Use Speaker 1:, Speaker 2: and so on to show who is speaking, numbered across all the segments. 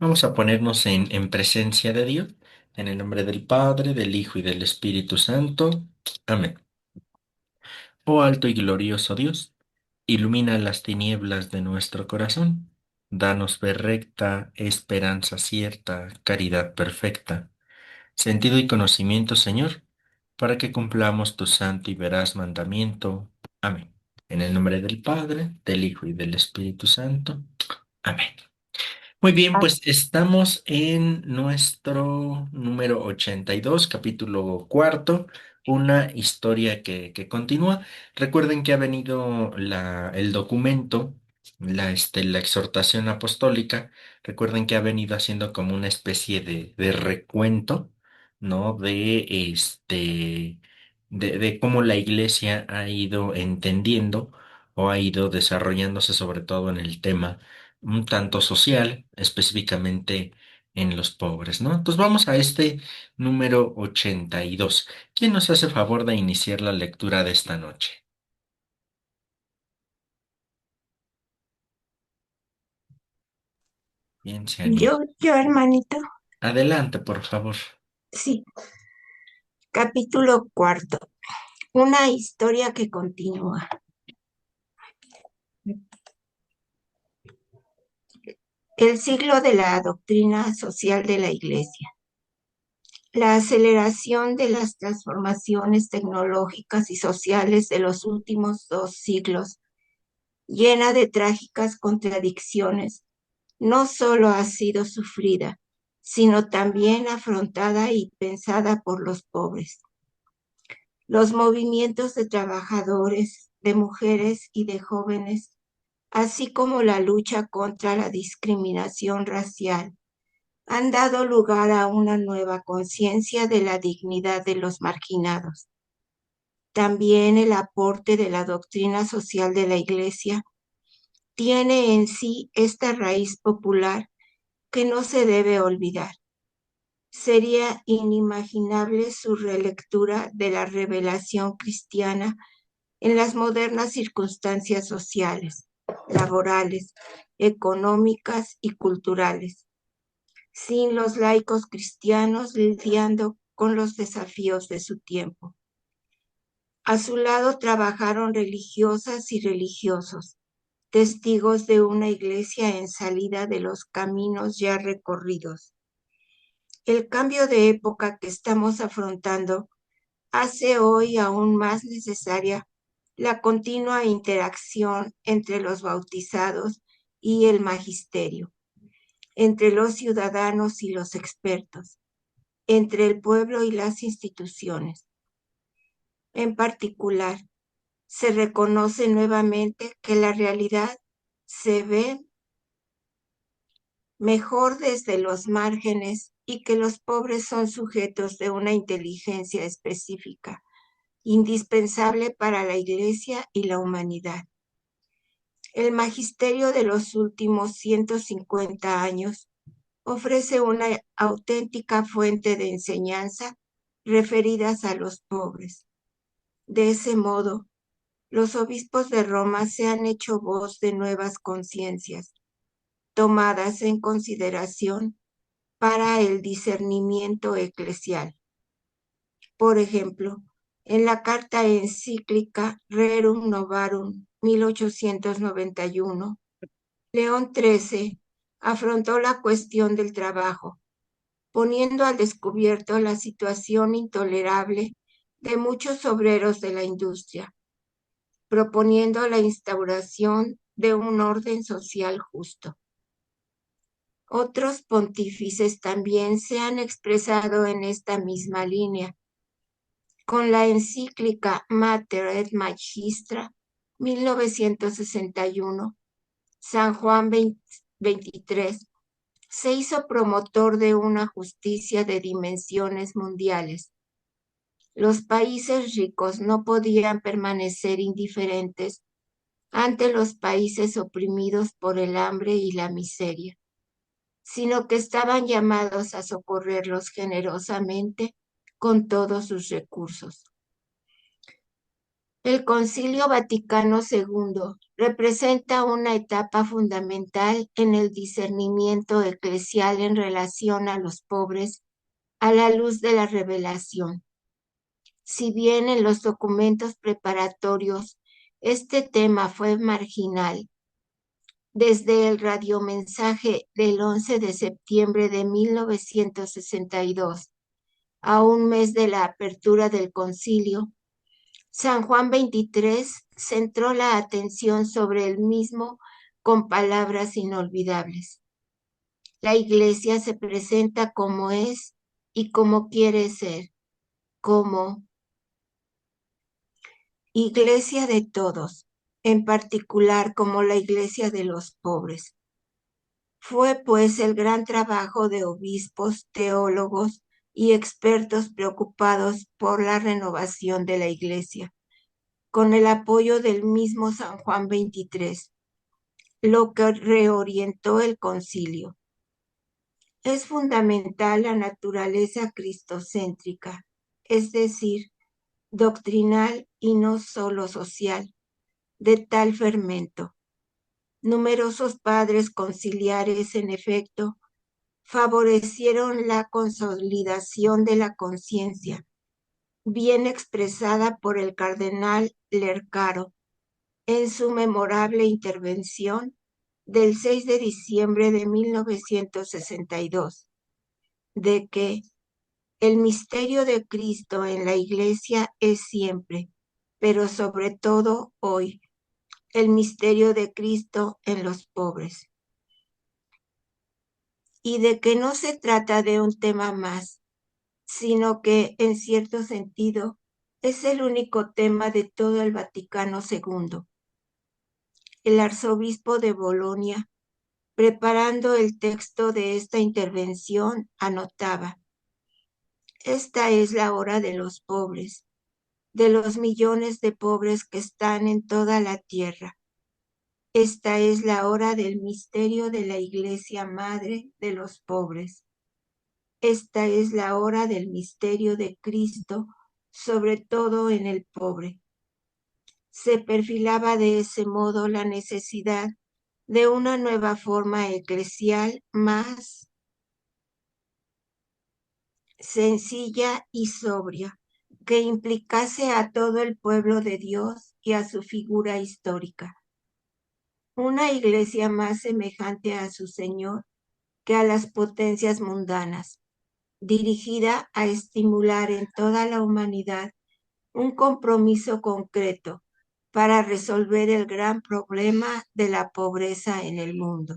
Speaker 1: Vamos a ponernos en presencia de Dios, en el nombre del Padre, del Hijo y del Espíritu Santo. Amén. Oh alto y glorioso Dios, ilumina las tinieblas de nuestro corazón. Danos ver recta, esperanza cierta, caridad perfecta, sentido y conocimiento, Señor, para que cumplamos tu santo y veraz mandamiento. Amén. En el nombre del Padre, del Hijo y del Espíritu Santo. Amén. Muy bien, pues estamos en nuestro número 82, capítulo cuarto, una historia que continúa. Recuerden que ha venido el documento, la exhortación apostólica. Recuerden que ha venido haciendo como una especie de recuento, ¿no? De cómo la iglesia ha ido entendiendo o ha ido desarrollándose sobre todo en el tema un tanto social, específicamente en los pobres, ¿no? Entonces vamos a este número 82. ¿Quién nos hace favor de iniciar la lectura de esta noche? ¿Quién se anima?
Speaker 2: Yo, hermanito,
Speaker 1: Adelante, por favor.
Speaker 2: sí. Capítulo cuarto. Una historia que continúa. El siglo de la doctrina social de la Iglesia. La aceleración de las transformaciones tecnológicas y sociales de los últimos 2 siglos, llena de trágicas contradicciones, no solo ha sido sufrida, sino también afrontada y pensada por los pobres. Los movimientos de trabajadores, de mujeres y de jóvenes, así como la lucha contra la discriminación racial, han dado lugar a una nueva conciencia de la dignidad de los marginados. También el aporte de la doctrina social de la Iglesia tiene en sí esta raíz popular que no se debe olvidar. Sería inimaginable su relectura de la revelación cristiana en las modernas circunstancias sociales, laborales, económicas y culturales, sin los laicos cristianos lidiando con los desafíos de su tiempo. A su lado trabajaron religiosas y religiosos, testigos de una iglesia en salida de los caminos ya recorridos. El cambio de época que estamos afrontando hace hoy aún más necesaria la continua interacción entre los bautizados y el magisterio, entre los ciudadanos y los expertos, entre el pueblo y las instituciones. En particular, se reconoce nuevamente que la realidad se ve mejor desde los márgenes y que los pobres son sujetos de una inteligencia específica, indispensable para la Iglesia y la humanidad. El magisterio de los últimos 150 años ofrece una auténtica fuente de enseñanza referidas a los pobres. De ese modo, los obispos de Roma se han hecho voz de nuevas conciencias, tomadas en consideración para el discernimiento eclesial. Por ejemplo, en la carta encíclica Rerum Novarum 1891, León XIII afrontó la cuestión del trabajo, poniendo al descubierto la situación intolerable de muchos obreros de la industria, proponiendo la instauración de un orden social justo. Otros pontífices también se han expresado en esta misma línea, con la encíclica Mater et Magistra 1961, San Juan XXIII se hizo promotor de una justicia de dimensiones mundiales. Los países ricos no podían permanecer indiferentes ante los países oprimidos por el hambre y la miseria, sino que estaban llamados a socorrerlos generosamente con todos sus recursos. El Concilio Vaticano II representa una etapa fundamental en el discernimiento eclesial en relación a los pobres a la luz de la revelación. Si bien en los documentos preparatorios este tema fue marginal, desde el radiomensaje del 11 de septiembre de 1962 a un mes de la apertura del concilio, San Juan XXIII centró la atención sobre el mismo con palabras inolvidables. La Iglesia se presenta como es y como quiere ser, como Iglesia de todos, en particular como la Iglesia de los pobres. Fue pues el gran trabajo de obispos, teólogos y expertos preocupados por la renovación de la Iglesia, con el apoyo del mismo San Juan XXIII, lo que reorientó el concilio. Es fundamental la naturaleza cristocéntrica, es decir, doctrinal y no solo social, de tal fermento. Numerosos padres conciliares, en efecto, favorecieron la consolidación de la conciencia, bien expresada por el cardenal Lercaro en su memorable intervención del 6 de diciembre de 1962, de que el misterio de Cristo en la Iglesia es siempre, pero sobre todo hoy, el misterio de Cristo en los pobres, y de que no se trata de un tema más, sino que, en cierto sentido, es el único tema de todo el Vaticano II. El arzobispo de Bolonia, preparando el texto de esta intervención, anotaba: esta es la hora de los pobres, de los millones de pobres que están en toda la tierra. Esta es la hora del misterio de la Iglesia Madre de los pobres. Esta es la hora del misterio de Cristo, sobre todo en el pobre. Se perfilaba de ese modo la necesidad de una nueva forma eclesial más sencilla y sobria, que implicase a todo el pueblo de Dios y a su figura histórica. Una iglesia más semejante a su Señor que a las potencias mundanas, dirigida a estimular en toda la humanidad un compromiso concreto para resolver el gran problema de la pobreza en el mundo.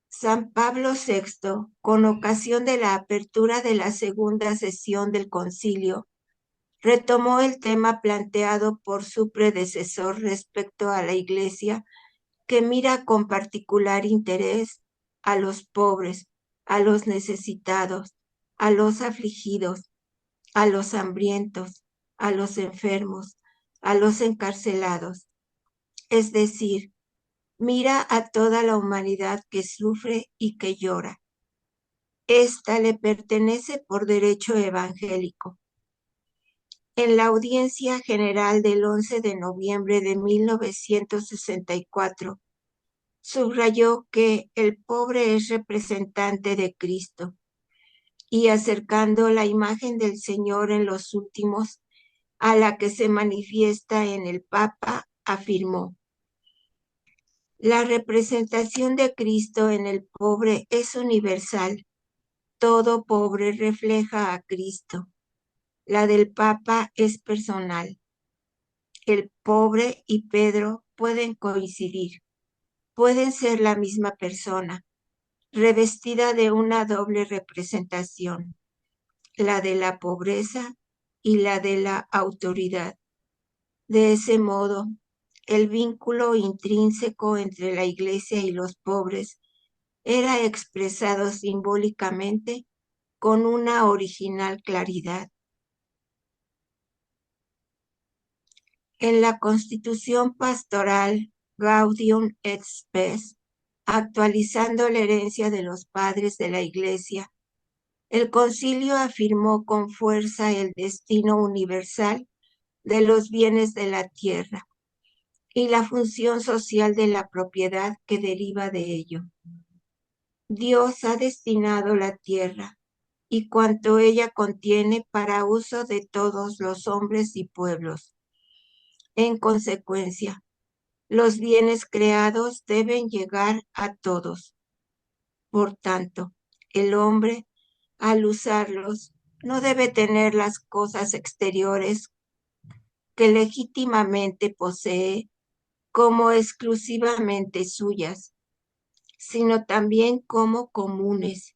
Speaker 2: San Pablo VI, con ocasión de la apertura de la segunda sesión del concilio, retomó el tema planteado por su predecesor respecto a la Iglesia, que mira con particular interés a los pobres, a los necesitados, a los afligidos, a los hambrientos, a los enfermos, a los encarcelados. Es decir, mira a toda la humanidad que sufre y que llora. Esta le pertenece por derecho evangélico. En la audiencia general del 11 de noviembre de 1964, subrayó que el pobre es representante de Cristo, y acercando la imagen del Señor en los últimos a la que se manifiesta en el Papa, afirmó: la representación de Cristo en el pobre es universal. Todo pobre refleja a Cristo. La del Papa es personal. El pobre y Pedro pueden coincidir, pueden ser la misma persona, revestida de una doble representación, la de la pobreza y la de la autoridad. De ese modo, el vínculo intrínseco entre la Iglesia y los pobres era expresado simbólicamente con una original claridad. En la Constitución Pastoral Gaudium et Spes, actualizando la herencia de los padres de la Iglesia, el concilio afirmó con fuerza el destino universal de los bienes de la tierra y la función social de la propiedad que deriva de ello. Dios ha destinado la tierra y cuanto ella contiene para uso de todos los hombres y pueblos. En consecuencia, los bienes creados deben llegar a todos. Por tanto, el hombre, al usarlos, no debe tener las cosas exteriores que legítimamente posee como exclusivamente suyas, sino también como comunes,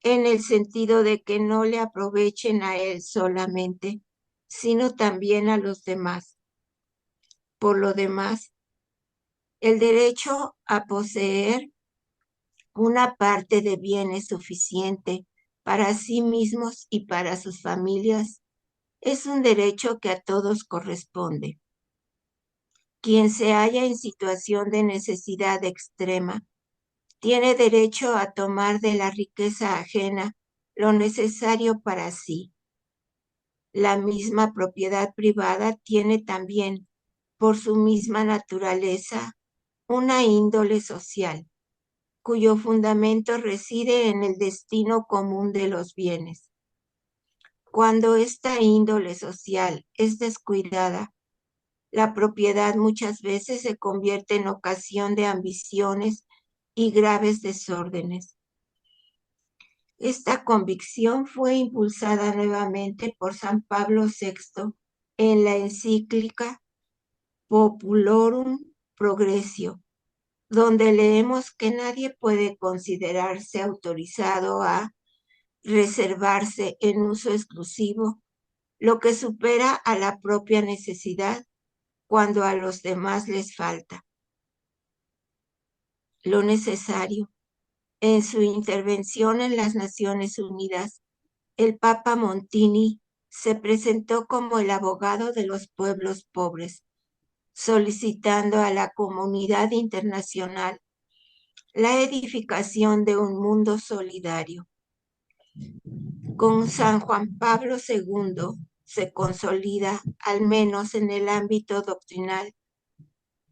Speaker 2: en el sentido de que no le aprovechen a él solamente, sino también a los demás. Por lo demás, el derecho a poseer una parte de bienes suficiente para sí mismos y para sus familias es un derecho que a todos corresponde. Quien se halla en situación de necesidad extrema tiene derecho a tomar de la riqueza ajena lo necesario para sí. La misma propiedad privada tiene también, por su misma naturaleza, una índole social, cuyo fundamento reside en el destino común de los bienes. Cuando esta índole social es descuidada, la propiedad muchas veces se convierte en ocasión de ambiciones y graves desórdenes. Esta convicción fue impulsada nuevamente por San Pablo VI en la encíclica Populorum Progressio, donde leemos que nadie puede considerarse autorizado a reservarse en uso exclusivo lo que supera a la propia necesidad cuando a los demás les falta lo necesario. En su intervención en las Naciones Unidas, el Papa Montini se presentó como el abogado de los pueblos pobres, solicitando a la comunidad internacional la edificación de un mundo solidario. Con San Juan Pablo II se consolida, al menos en el ámbito doctrinal,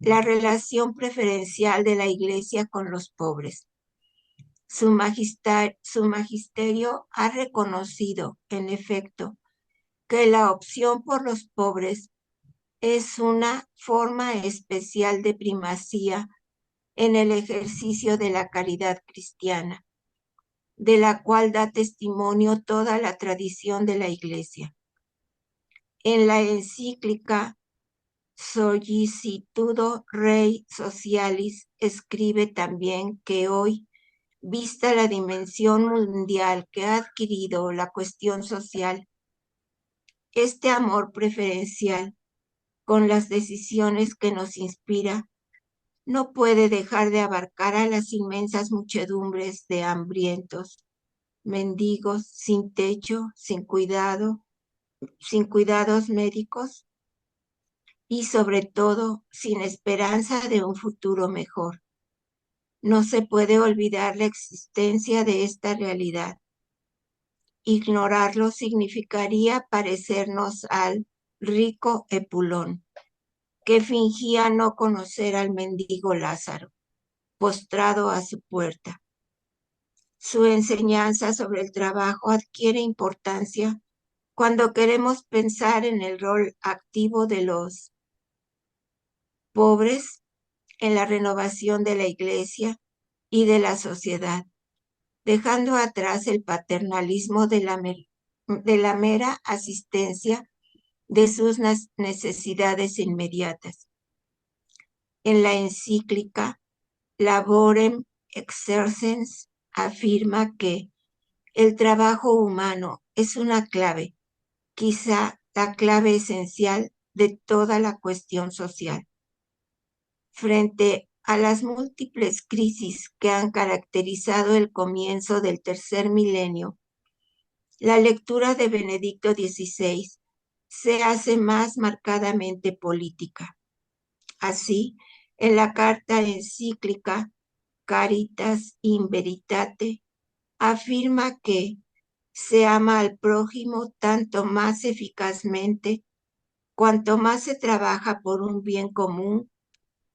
Speaker 2: la relación preferencial de la Iglesia con los pobres. Su magisterio ha reconocido, en efecto, que la opción por los pobres es una forma especial de primacía en el ejercicio de la caridad cristiana, de la cual da testimonio toda la tradición de la Iglesia. En la encíclica Sollicitudo Rei Socialis escribe también que hoy, vista la dimensión mundial que ha adquirido la cuestión social, este amor preferencial con las decisiones que nos inspira no puede dejar de abarcar a las inmensas muchedumbres de hambrientos, mendigos, sin techo, sin cuidado, sin cuidados médicos y sobre todo sin esperanza de un futuro mejor. No se puede olvidar la existencia de esta realidad. Ignorarlo significaría parecernos al rico Epulón, que fingía no conocer al mendigo Lázaro, postrado a su puerta. Su enseñanza sobre el trabajo adquiere importancia cuando queremos pensar en el rol activo de los pobres en la renovación de la Iglesia y de la sociedad, dejando atrás el paternalismo de la mera asistencia de sus necesidades inmediatas. En la encíclica Laborem Exercens afirma que el trabajo humano es una clave, quizá la clave esencial de toda la cuestión social. Frente a las múltiples crisis que han caracterizado el comienzo del tercer milenio, la lectura de Benedicto XVI se hace más marcadamente política. Así, en la carta encíclica Caritas in Veritate, afirma que se ama al prójimo tanto más eficazmente cuanto más se trabaja por un bien común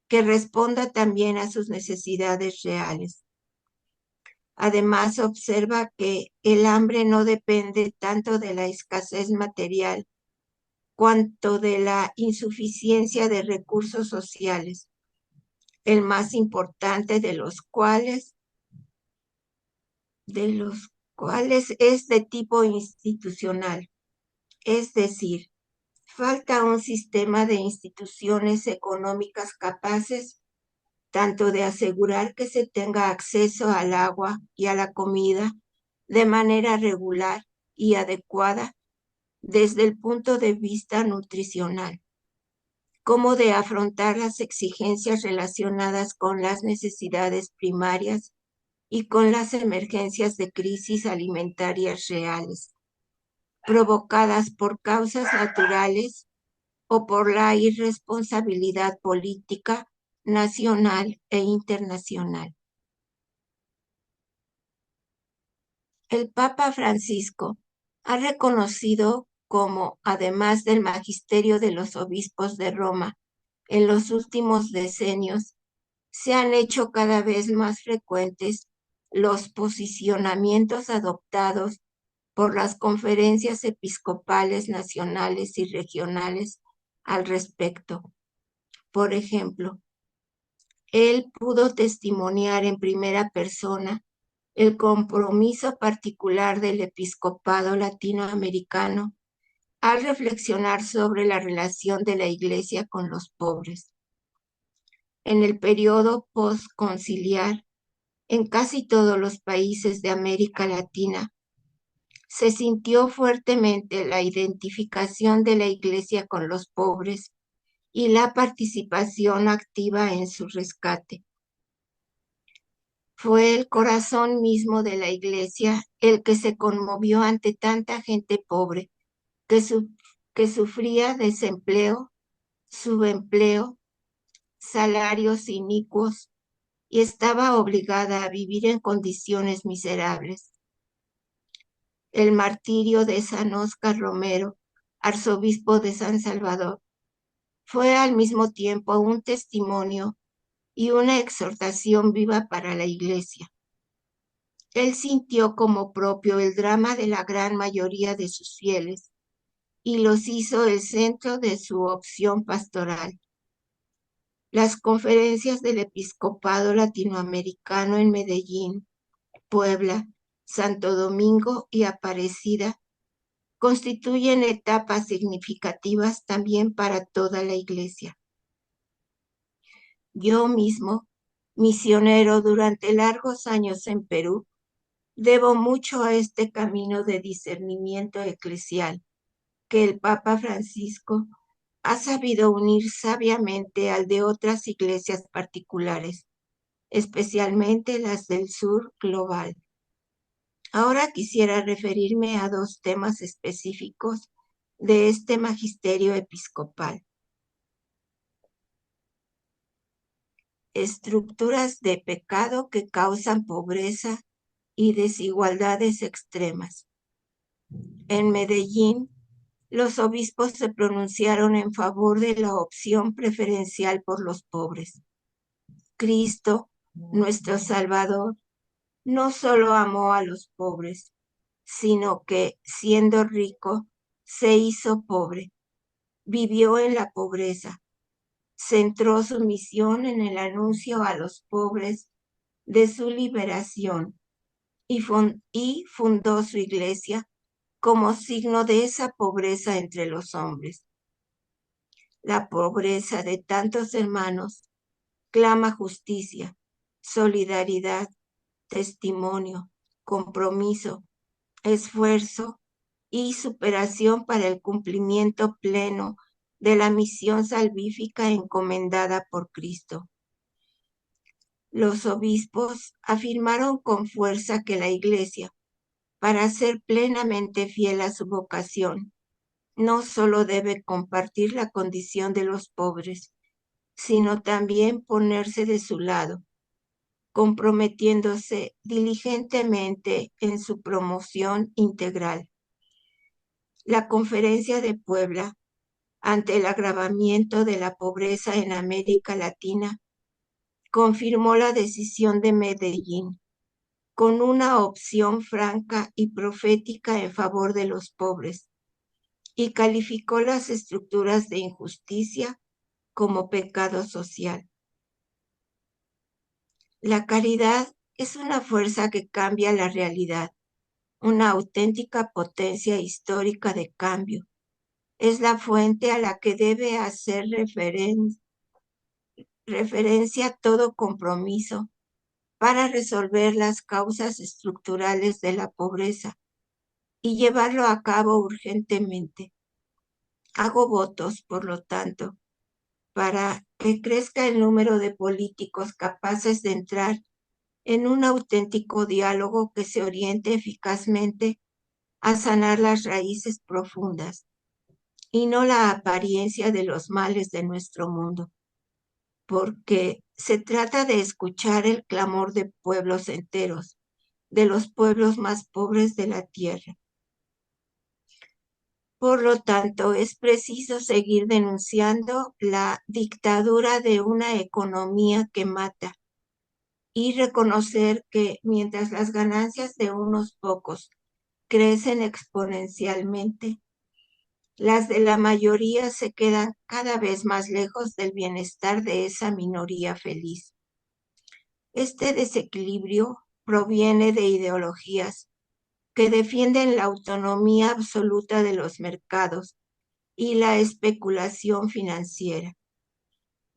Speaker 2: que responda también a sus necesidades reales. Además, observa que el hambre no depende tanto de la escasez material cuanto de la insuficiencia de recursos sociales, el más importante de los cuales es de tipo institucional, es decir, falta un sistema de instituciones económicas capaces tanto de asegurar que se tenga acceso al agua y a la comida de manera regular y adecuada desde el punto de vista nutricional, como de afrontar las exigencias relacionadas con las necesidades primarias y con las emergencias de crisis alimentarias reales, provocadas por causas naturales o por la irresponsabilidad política nacional e internacional. El Papa Francisco ha reconocido como, además del magisterio de los obispos de Roma, en los últimos decenios se han hecho cada vez más frecuentes los posicionamientos adoptados por las conferencias episcopales nacionales y regionales al respecto. Por ejemplo, él pudo testimoniar en primera persona el compromiso particular del episcopado latinoamericano al reflexionar sobre la relación de la Iglesia con los pobres. En el periodo postconciliar, en casi todos los países de América Latina, se sintió fuertemente la identificación de la Iglesia con los pobres y la participación activa en su rescate. Fue el corazón mismo de la Iglesia el que se conmovió ante tanta gente pobre que sufría desempleo, subempleo, salarios inicuos y estaba obligada a vivir en condiciones miserables. El martirio de San Óscar Romero, arzobispo de San Salvador, fue al mismo tiempo un testimonio y una exhortación viva para la Iglesia. Él sintió como propio el drama de la gran mayoría de sus fieles y los hizo el centro de su opción pastoral. Las conferencias del Episcopado Latinoamericano en Medellín, Puebla, Santo Domingo y Aparecida constituyen etapas significativas también para toda la Iglesia. Yo mismo, misionero durante largos años en Perú, debo mucho a este camino de discernimiento eclesial que el Papa Francisco ha sabido unir sabiamente al de otras iglesias particulares, especialmente las del sur global. Ahora quisiera referirme a dos temas específicos de este magisterio episcopal: estructuras de pecado que causan pobreza y desigualdades extremas. En Medellín, los obispos se pronunciaron en favor de la opción preferencial por los pobres. Cristo, nuestro Salvador, no solo amó a los pobres, sino que, siendo rico, se hizo pobre, vivió en la pobreza, centró su misión en el anuncio a los pobres de su liberación y fundó su iglesia como signo de esa pobreza entre los hombres. La pobreza de tantos hermanos clama justicia, solidaridad, testimonio, compromiso, esfuerzo y superación para el cumplimiento pleno de la misión salvífica encomendada por Cristo. Los obispos afirmaron con fuerza que la Iglesia, para ser plenamente fiel a su vocación, no solo debe compartir la condición de los pobres, sino también ponerse de su lado, comprometiéndose diligentemente en su promoción integral. La Conferencia de Puebla ante el agravamiento de la pobreza en América Latina, confirmó la decisión de Medellín con una opción franca y profética en favor de los pobres y calificó las estructuras de injusticia como pecado social. La caridad es una fuerza que cambia la realidad, una auténtica potencia histórica de cambio. Es la fuente a la que debe hacer referencia todo compromiso para resolver las causas estructurales de la pobreza y llevarlo a cabo urgentemente. Hago votos, por lo tanto, para que crezca el número de políticos capaces de entrar en un auténtico diálogo que se oriente eficazmente a sanar las raíces profundas y no la apariencia de los males de nuestro mundo, porque se trata de escuchar el clamor de pueblos enteros, de los pueblos más pobres de la tierra. Por lo tanto, es preciso seguir denunciando la dictadura de una economía que mata y reconocer que mientras las ganancias de unos pocos crecen exponencialmente, las de la mayoría se quedan cada vez más lejos del bienestar de esa minoría feliz. Este desequilibrio proviene de ideologías que defienden la autonomía absoluta de los mercados y la especulación financiera.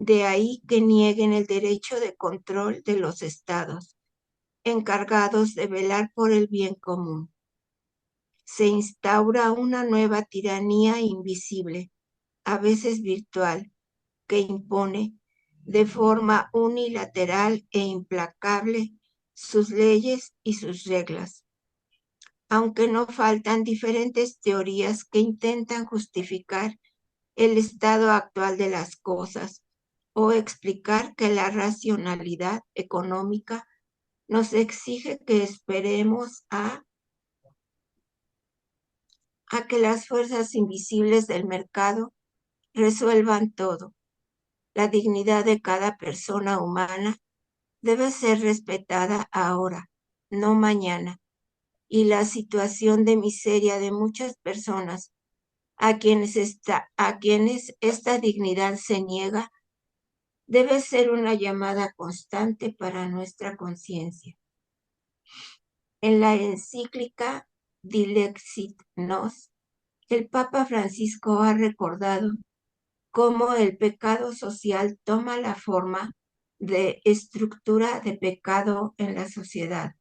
Speaker 2: De ahí que nieguen el derecho de control de los estados, encargados de velar por el bien común. Se instaura una nueva tiranía invisible, a veces virtual, que impone de forma unilateral e implacable sus leyes y sus reglas, aunque no faltan diferentes teorías que intentan justificar el estado actual de las cosas o explicar que la racionalidad económica nos exige que esperemos a que las fuerzas invisibles del mercado resuelvan todo. La dignidad de cada persona humana debe ser respetada ahora, no mañana, y la situación de miseria de muchas personas a quienes esta dignidad se niega debe ser una llamada constante para nuestra conciencia. En la encíclica Dilexit Nos, el Papa Francisco ha recordado cómo el pecado social toma la forma de estructura de pecado en la sociedad,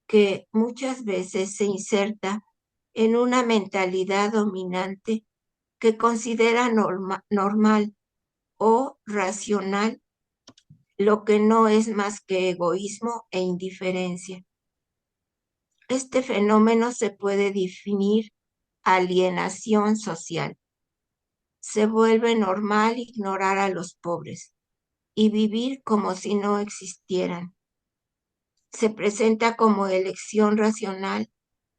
Speaker 2: que muchas veces se inserta en una mentalidad dominante que considera normal o racional lo que no es más que egoísmo e indiferencia. Este fenómeno se puede definir alienación social. Se vuelve normal ignorar a los pobres y vivir como si no existieran. Se presenta como elección racional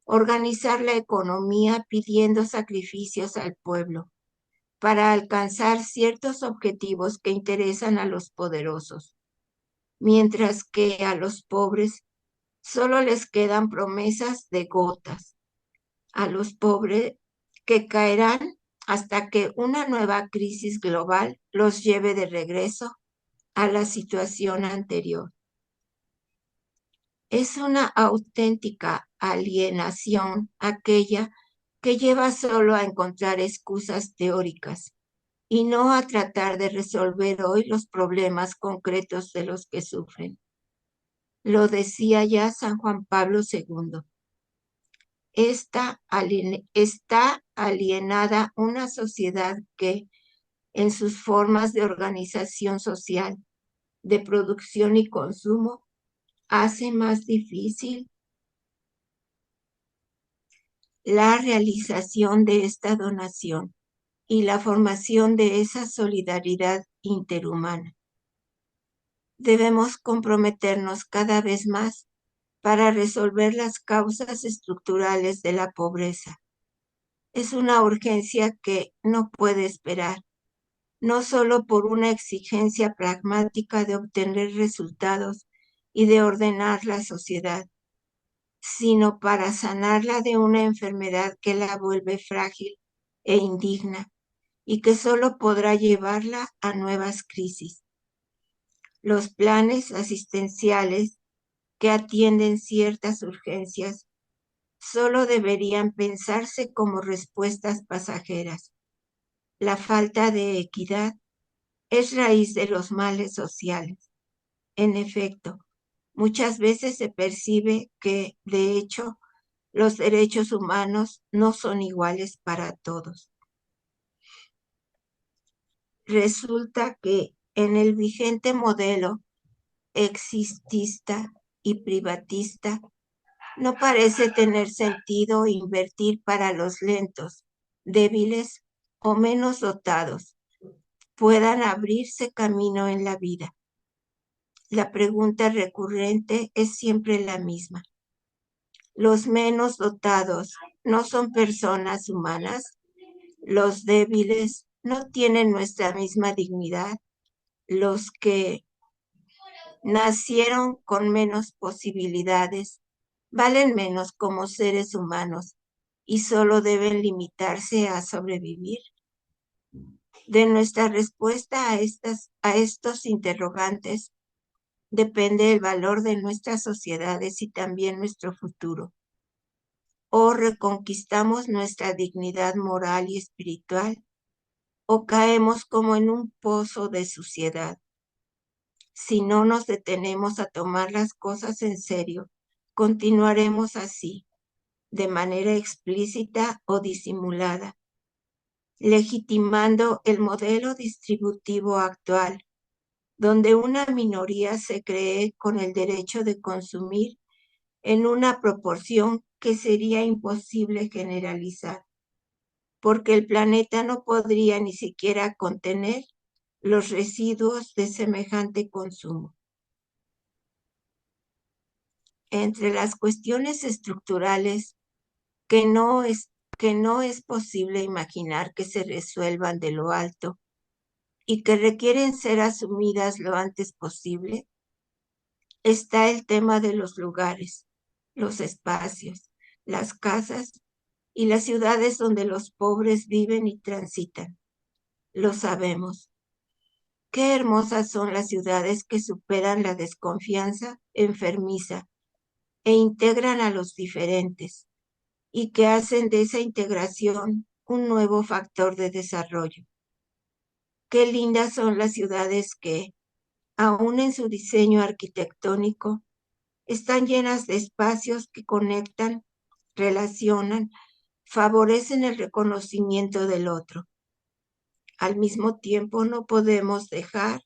Speaker 2: organizar la economía pidiendo sacrificios al pueblo para alcanzar ciertos objetivos que interesan a los poderosos, mientras que a los pobres solo les quedan promesas de gotas. A los pobres que caerán hasta que una nueva crisis global los lleve de regreso a la situación anterior. Es una auténtica alienación aquella que lleva solo a encontrar excusas teóricas y no a tratar de resolver hoy los problemas concretos de los que sufren. Lo decía ya San Juan Pablo II. Está alienada una sociedad que, en sus formas de organización social, de producción y consumo, hace más difícil la realización de esta donación y la formación de esa solidaridad interhumana. Debemos comprometernos cada vez más para resolver las causas estructurales de la pobreza. Es una urgencia que no puede esperar, no solo por una exigencia pragmática de obtener resultados y de ordenar la sociedad, sino para sanarla de una enfermedad que la vuelve frágil e indigna y que solo podrá llevarla a nuevas crisis. Los planes asistenciales que atienden ciertas urgencias solo deberían pensarse como respuestas pasajeras. La falta de equidad es raíz de los males sociales. En efecto, muchas veces se percibe que, de hecho, los derechos humanos no son iguales para todos. Resulta que en el vigente modelo existista y privatista, no parece tener sentido invertir para los lentos, débiles o menos dotados puedan abrirse camino en la vida. La pregunta recurrente es siempre la misma. ¿Los menos dotados no son personas humanas? ¿Los débiles no tienen nuestra misma dignidad? ¿Los que nacieron con menos posibilidades valen menos como seres humanos y solo deben limitarse a sobrevivir? De nuestra respuesta a estos interrogantes depende el valor de nuestras sociedades y también nuestro futuro. O reconquistamos nuestra dignidad moral y espiritual, o caemos como en un pozo de suciedad. Si no nos detenemos a tomar las cosas en serio, continuaremos así, de manera explícita o disimulada, legitimando el modelo distributivo actual, donde una minoría se cree con el derecho de consumir en una proporción que sería imposible generalizar, porque el planeta no podría ni siquiera contener los residuos de semejante consumo. Entre las cuestiones estructurales que no es posible imaginar que se resuelvan de lo alto y que requieren ser asumidas lo antes posible, está el tema de los lugares, los espacios, las casas y las ciudades donde los pobres viven y transitan. Lo sabemos. Qué hermosas son las ciudades que superan la desconfianza enfermiza e integran a los diferentes y que hacen de esa integración un nuevo factor de desarrollo. Qué lindas son las ciudades que, aun en su diseño arquitectónico, están llenas de espacios que conectan, relacionan, favorecen el reconocimiento del otro. Al mismo tiempo, no podemos dejar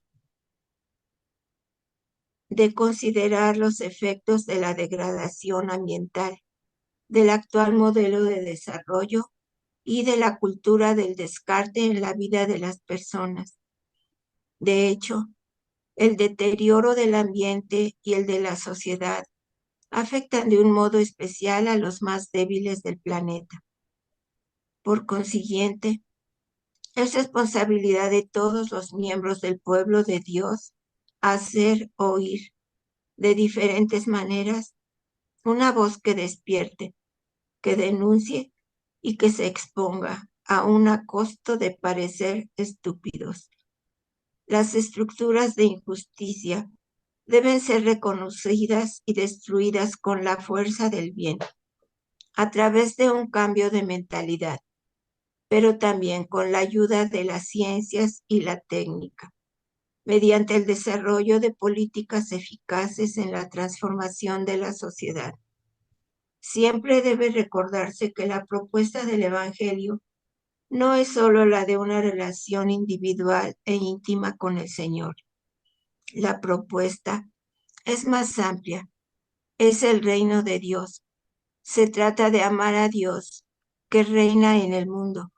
Speaker 2: de considerar los efectos de la degradación ambiental, del actual modelo de desarrollo y de la cultura del descarte en la vida de las personas. De hecho, el deterioro del ambiente y el de la sociedad afectan de un modo especial a los más débiles del planeta. Por consiguiente, es responsabilidad de todos los miembros del pueblo de Dios hacer oír de diferentes maneras una voz que despierte, que denuncie y que se exponga aun a costo de parecer estúpidos. Las estructuras de injusticia deben ser reconocidas y destruidas con la fuerza del bien, a través de un cambio de mentalidad, pero también con la ayuda de las ciencias y la técnica, mediante el desarrollo de políticas eficaces en la transformación de la sociedad. Siempre debe recordarse que la propuesta del Evangelio no es solo la de una relación individual e íntima con el Señor. La propuesta es más amplia, es el reino de Dios. Se trata de amar a Dios, que reina en el mundo,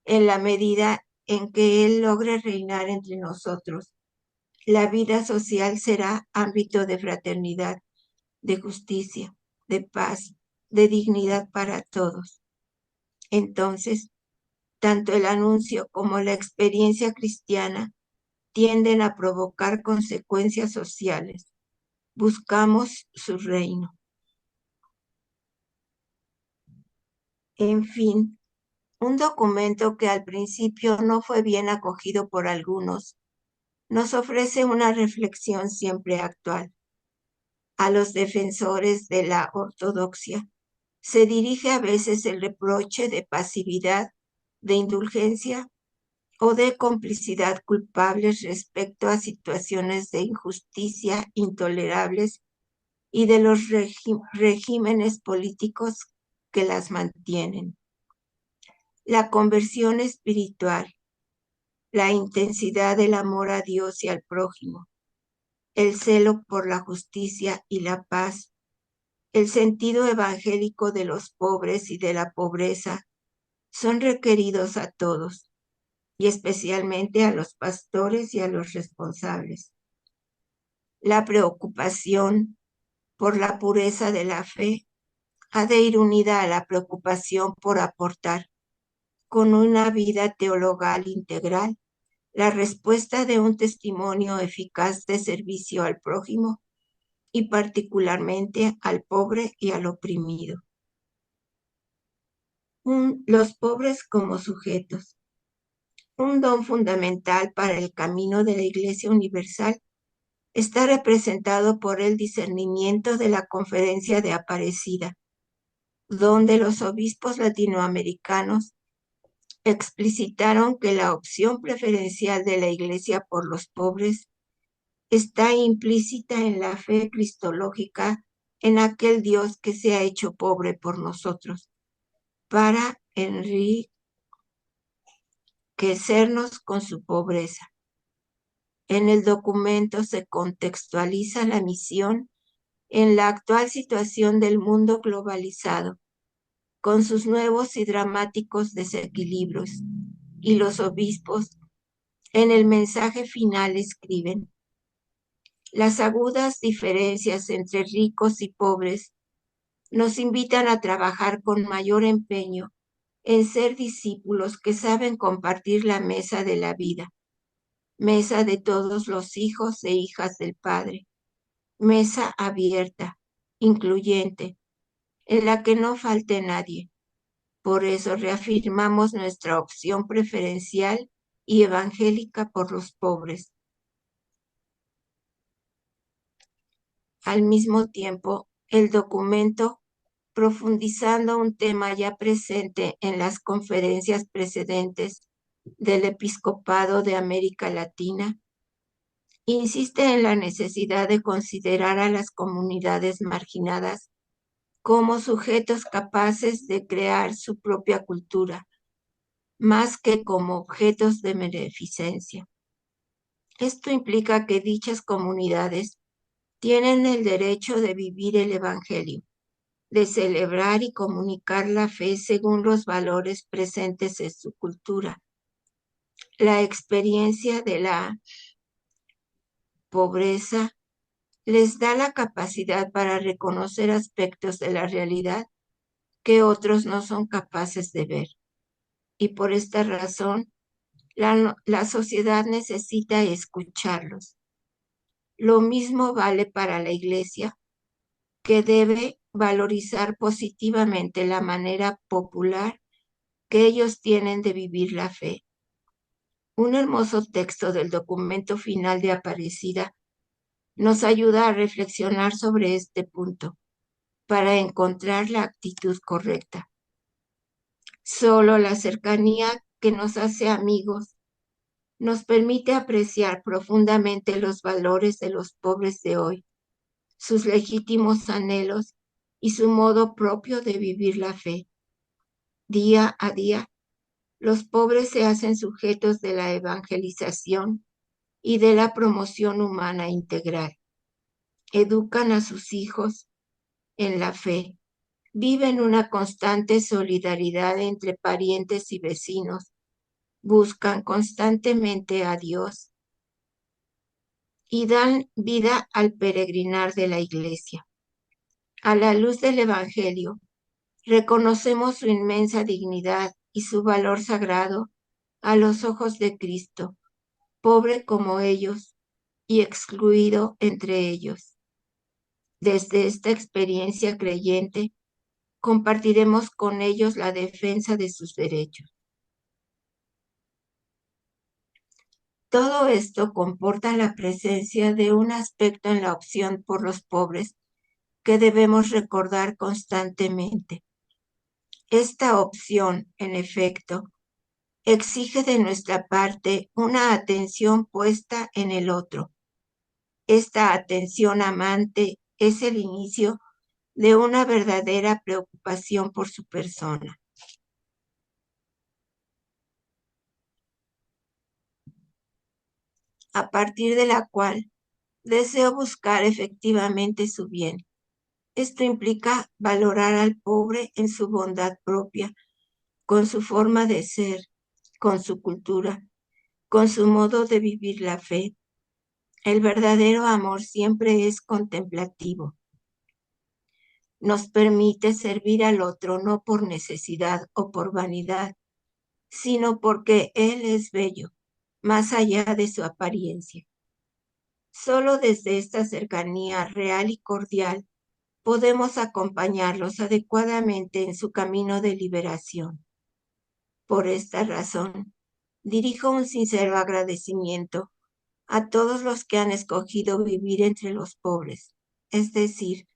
Speaker 2: en la medida en que Él logre reinar entre nosotros. La vida social será ámbito de fraternidad, de justicia, de paz, de dignidad para todos. Entonces, tanto el anuncio como la experiencia cristiana tienden a provocar consecuencias sociales. Buscamos su reino. En fin, un documento que al principio no fue bien acogido por algunos, nos ofrece una reflexión siempre actual. A los defensores de la ortodoxia se dirige a veces el reproche de pasividad, de indulgencia o de complicidad culpables respecto a situaciones de injusticia intolerables y de los regímenes políticos que las mantienen. La conversión espiritual, la intensidad del amor a Dios y al prójimo, el celo por la justicia y la paz, el sentido evangélico de los pobres y de la pobreza son requeridos a todos, y especialmente a los pastores y a los responsables. La preocupación por la pureza de la fe ha de ir unida a la preocupación por aportar, con una vida teologal integral, la respuesta de un testimonio eficaz de servicio al prójimo y particularmente al pobre y al oprimido. Los pobres como sujetos. Un don fundamental para el camino de la Iglesia Universal está representado por el discernimiento de la Conferencia de Aparecida, donde los obispos latinoamericanos explicitaron que la opción preferencial de la Iglesia por los pobres está implícita en la fe cristológica en aquel Dios que se ha hecho pobre por nosotros, para enriquecernos con su pobreza. En el documento se contextualiza la misión en la actual situación del mundo globalizado, con sus nuevos y dramáticos desequilibrios, y los obispos en el mensaje final escriben: las agudas diferencias entre ricos y pobres nos invitan a trabajar con mayor empeño en ser discípulos que saben compartir la mesa de la vida, mesa de todos los hijos e hijas del Padre, mesa abierta, incluyente, en la que no falte nadie. Por eso reafirmamos nuestra opción preferencial y evangélica por los pobres. Al mismo tiempo, el documento, profundizando un tema ya presente en las conferencias precedentes del Episcopado de América Latina, insiste en la necesidad de considerar a las comunidades marginadas como sujetos capaces de crear su propia cultura, más que como objetos de beneficencia. Esto implica que dichas comunidades tienen el derecho de vivir el Evangelio, de celebrar y comunicar la fe según los valores presentes en su cultura. La experiencia de la pobreza les da la capacidad para reconocer aspectos de la realidad que otros no son capaces de ver. Y por esta razón, la sociedad necesita escucharlos. Lo mismo vale para la Iglesia, que debe valorizar positivamente la manera popular que ellos tienen de vivir la fe. Un hermoso texto del documento final de Aparecida nos ayuda a reflexionar sobre este punto para encontrar la actitud correcta. Solo la cercanía que nos hace amigos nos permite apreciar profundamente los valores de los pobres de hoy, sus legítimos anhelos y su modo propio de vivir la fe. Día a día, los pobres se hacen sujetos de la evangelización y de la promoción humana integral. Educan a sus hijos en la fe, viven una constante solidaridad entre parientes y vecinos, buscan constantemente a Dios y dan vida al peregrinar de la Iglesia. A la luz del Evangelio, Reconocemos su inmensa dignidad y su valor sagrado a los ojos de Cristo, pobre como ellos y excluido entre ellos. Desde esta experiencia creyente, compartiremos con ellos la defensa de sus derechos. Todo esto comporta la presencia de un aspecto en la opción por los pobres que debemos recordar constantemente. Esta opción, en efecto, exige de nuestra parte una atención puesta en el otro. Esta atención amante es el inicio de una verdadera preocupación por su persona, a partir de la cual deseo buscar efectivamente su bien. Esto implica valorar al pobre en su bondad propia, con su forma de ser, con su cultura, con su modo de vivir la fe. El verdadero amor siempre es contemplativo. Nos permite servir al otro no por necesidad o por vanidad, sino porque Él es bello, más allá de su apariencia. Solo desde esta cercanía real y cordial podemos acompañarlos adecuadamente en su camino de liberación. Por esta razón, dirijo un sincero agradecimiento a todos los que han escogido vivir entre los pobres, es decir,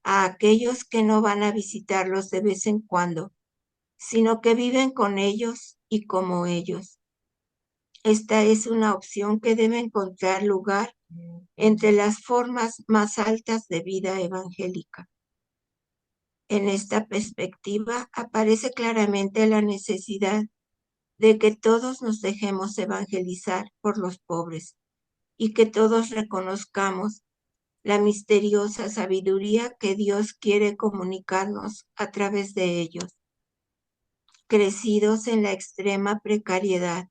Speaker 2: a aquellos que no van a visitarlos de vez en cuando, sino que viven con ellos y como ellos. Esta es una opción que debe encontrar lugar entre las formas más altas de vida evangélica. En esta perspectiva aparece claramente la necesidad de que todos nos dejemos evangelizar por los pobres y que todos reconozcamos la misteriosa sabiduría que Dios quiere comunicarnos a través de ellos, crecidos en la extrema precariedad,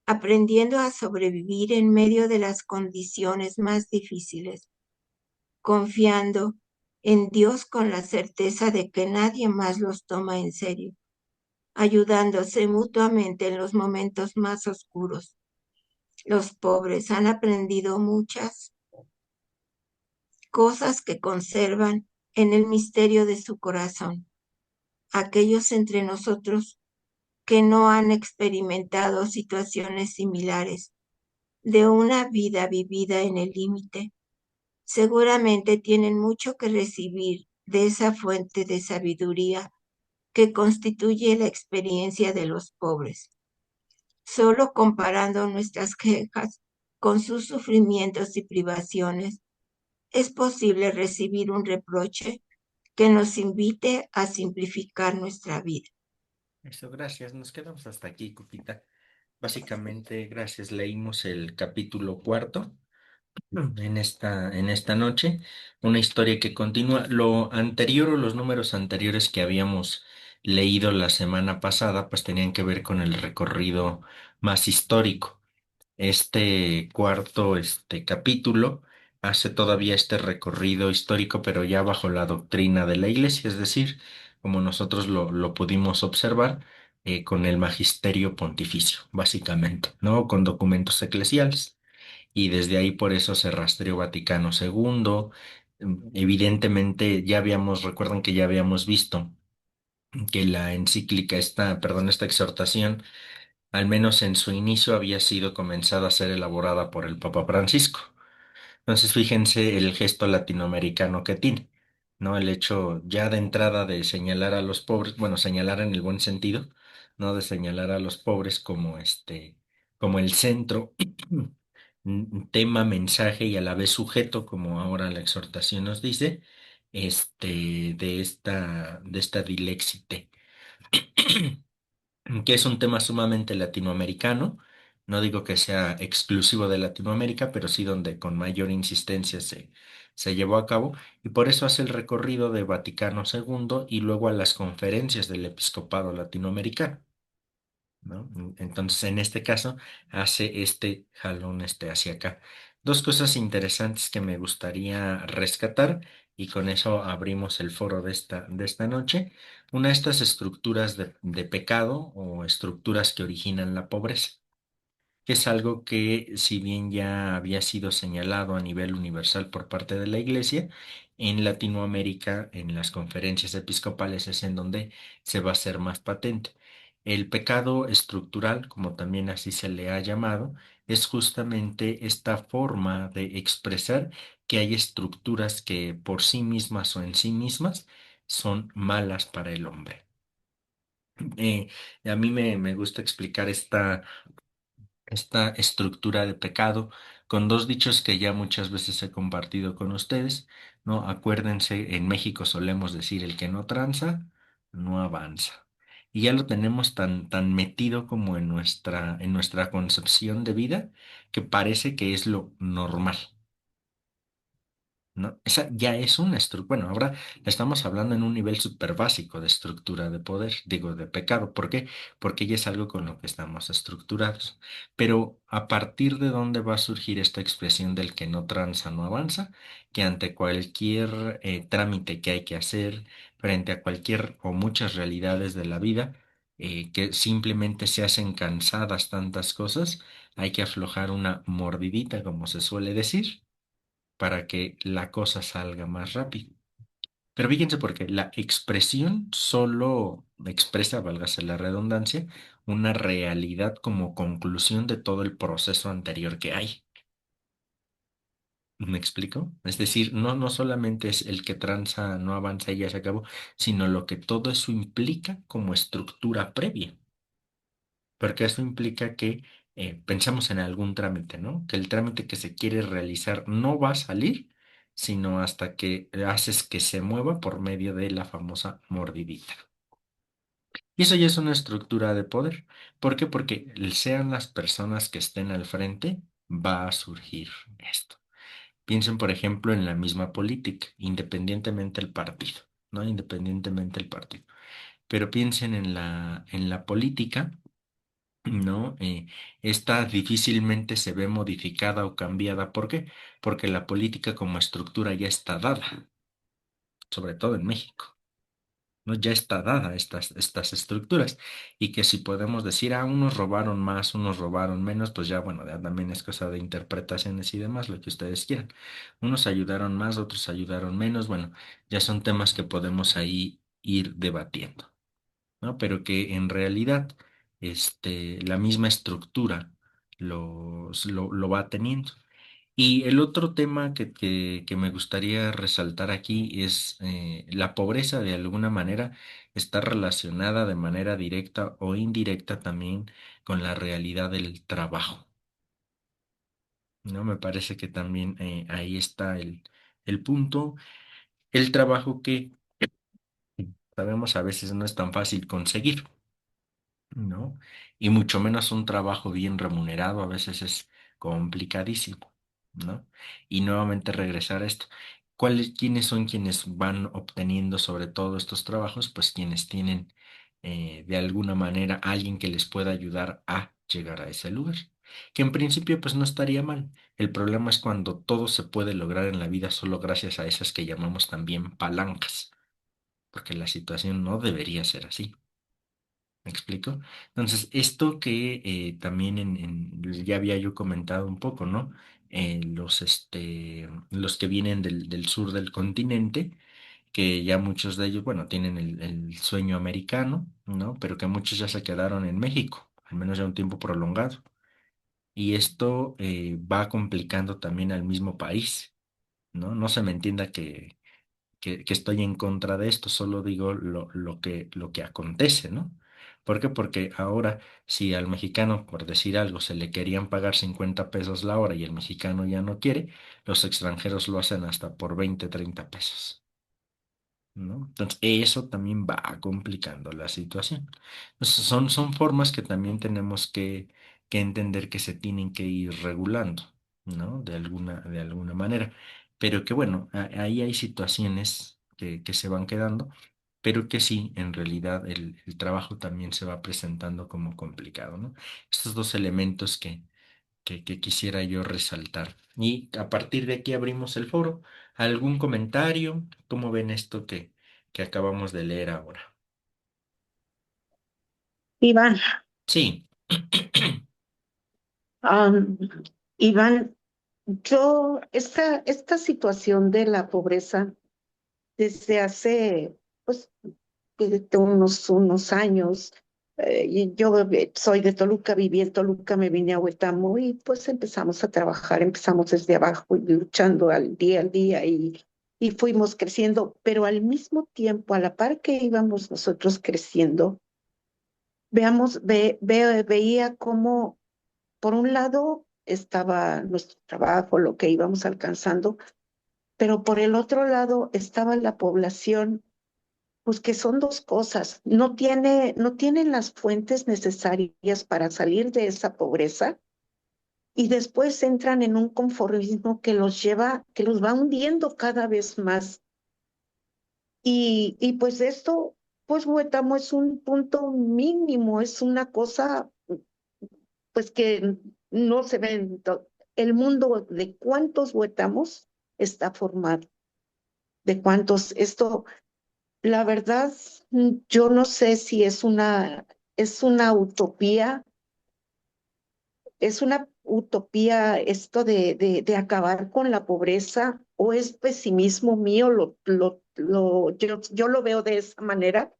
Speaker 2: aprendiendo a sobrevivir en medio de las condiciones más difíciles, confiando en Dios con la certeza de que nadie más los toma en serio, ayudándose mutuamente en los momentos más oscuros. Los pobres han aprendido muchas cosas que conservan en el misterio de su corazón. Aquellos entre nosotros que no han experimentado situaciones similares de una vida vivida en el límite, seguramente tienen mucho que recibir de esa fuente de sabiduría que constituye la experiencia de los pobres. Solo comparando nuestras quejas con sus sufrimientos y privaciones, es posible recibir un reproche que nos invite a simplificar nuestra vida.
Speaker 1: Eso, gracias. Nos quedamos hasta aquí, Cupita. Básicamente, gracias. Leímos el capítulo cuarto en esta noche, una historia que continúa. Lo anterior o los números anteriores que habíamos leído la semana pasada, pues tenían que ver con el recorrido más histórico. Este cuarto, capítulo hace todavía este recorrido histórico, pero ya bajo la doctrina de la Iglesia, es decir, como nosotros lo pudimos observar, con el magisterio pontificio, básicamente, ¿no? Con documentos eclesiales. Y desde ahí por eso se rastreó Vaticano II. Evidentemente recuerdan que ya habíamos visto que la encíclica esta exhortación, al menos en su inicio, había sido comenzada a ser elaborada por el Papa Francisco. Entonces, fíjense el gesto latinoamericano que tiene, ¿no? El hecho ya de entrada de señalar a los pobres, bueno, señalar en el buen sentido, ¿no? De señalar a los pobres como como el centro, un tema, mensaje y a la vez sujeto, como ahora la exhortación nos dice, de esta dilexite. Que es un tema sumamente latinoamericano. No digo que sea exclusivo de Latinoamérica, pero sí donde con mayor insistencia se llevó a cabo, y por eso hace el recorrido de Vaticano II y luego a las conferencias del episcopado latinoamericano, ¿no? Entonces, en este caso, hace este jalón hacia acá. Dos cosas interesantes que me gustaría rescatar y con eso abrimos el foro de esta noche. Una de estas estructuras de pecado o estructuras que originan la pobreza, que es algo que, si bien ya había sido señalado a nivel universal por parte de la Iglesia, en Latinoamérica, en las conferencias episcopales, es en donde se va a hacer más patente. El pecado estructural, como también así se le ha llamado, es justamente esta forma de expresar que hay estructuras que por sí mismas o en sí mismas son malas para el hombre. Eh, a mí me gusta explicar esta estructura de pecado con dos dichos que ya muchas veces he compartido con ustedes, ¿no? Acuérdense, en México solemos decir el que no tranza, no avanza. Y ya lo tenemos tan metido como en nuestra concepción de vida que parece que es lo normal. ¿No? Esa ya es una estructura. Bueno, ahora estamos hablando en un nivel súper básico de estructura de poder, digo, de pecado. ¿Por qué? Porque ya es algo con lo que estamos estructurados. Pero ¿a partir de dónde va a surgir esta expresión del que no tranza, no avanza? Que ante cualquier trámite que hay que hacer, frente a cualquier o muchas realidades de la vida, que simplemente se hacen cansadas tantas cosas, hay que aflojar una mordidita, como se suele decir para que la cosa salga más rápido. Pero fíjense porque la expresión solo expresa, válgase la redundancia, una realidad como conclusión de todo el proceso anterior que hay. ¿Me explico? Es decir, no solamente es el que tranza, no avanza y ya se acabó, sino lo que todo eso implica como estructura previa. Porque eso implica que pensamos en algún trámite, ¿no? Que el trámite que se quiere realizar no va a salir, sino hasta que haces que se mueva por medio de la famosa mordidita. Y eso ya es una estructura de poder. ¿Por qué? Porque sean las personas que estén al frente, va a surgir esto. Piensen, por ejemplo, en la misma política, independientemente el partido, ¿no? Independientemente el partido. Pero piensen en la política. ¿No? Esta difícilmente se ve modificada o cambiada. ¿Por qué? Porque la política como estructura ya está dada, sobre todo en México, ¿no? Ya está dada estas estructuras. Y que si podemos decir, unos robaron más, unos robaron menos, pues ya, bueno, ya también es cosa de interpretaciones y demás, lo que ustedes quieran. Unos ayudaron más, otros ayudaron menos, bueno, ya son temas que podemos ahí ir debatiendo. ¿No? Pero que en realidad la misma estructura lo va teniendo. Y el otro tema que me gustaría resaltar aquí es la pobreza de alguna manera está relacionada de manera directa o indirecta también con la realidad del trabajo, ¿no? Me parece que también ahí está el punto. El trabajo que sabemos a veces no es tan fácil conseguir. ¿No? Y mucho menos un trabajo bien remunerado, a veces es complicadísimo, ¿no? Y nuevamente regresar a esto. ¿Quiénes son quienes van obteniendo sobre todo estos trabajos? Pues quienes tienen de alguna manera alguien que les pueda ayudar a llegar a ese lugar. Que en principio pues no estaría mal. El problema es cuando todo se puede lograr en la vida solo gracias a esas que llamamos también palancas, porque la situación no debería ser así. ¿Me explico? Entonces, esto que también ya había yo comentado un poco, ¿no? Los que vienen del sur del continente, que ya muchos de ellos, bueno, tienen el sueño americano, ¿no? Pero que muchos ya se quedaron en México, al menos ya un tiempo prolongado. Y esto va complicando también al mismo país, ¿no? No se me entienda que estoy en contra de esto, solo digo lo que acontece, ¿no? ¿Por qué? Porque ahora, si al mexicano, por decir algo, se le querían pagar 50 pesos la hora y el mexicano ya no quiere, los extranjeros lo hacen hasta por 20 30 pesos. ¿No? Entonces, eso también va complicando la situación. Entonces, son formas que también tenemos que entender que se tienen que ir regulando, ¿no? De alguna manera. Pero que bueno, ahí hay situaciones que se van quedando, pero que sí, en realidad el trabajo también se va presentando como complicado, ¿no? Estos dos elementos que quisiera yo resaltar. Y a partir de aquí abrimos el foro. ¿Algún comentario? ¿Cómo ven esto que acabamos de leer ahora?
Speaker 3: Iván,
Speaker 1: Sí.
Speaker 3: am, Iván, esta situación de la pobreza desde hace, pues, desde unos años, y yo soy de Toluca, viví en Toluca, me vine a Huetamo y pues empezamos a trabajar, empezamos desde abajo y luchando al día y fuimos creciendo, pero al mismo tiempo, a la par que íbamos nosotros creciendo, veía cómo por un lado estaba nuestro trabajo, lo que íbamos alcanzando, pero por el otro lado estaba la población, pues que son dos cosas. No tienen las fuentes necesarias para salir de esa pobreza y después entran en un conformismo que los lleva, que los va hundiendo cada vez más. Y pues esto, pues Huetamo es un punto mínimo, es una cosa pues que no se ven. El mundo de cuántos huetamos está formado, de cuántos. Esto, la verdad, yo no sé si es una utopía, es una utopía esto de acabar con la pobreza o es pesimismo mío, yo lo veo de esa manera.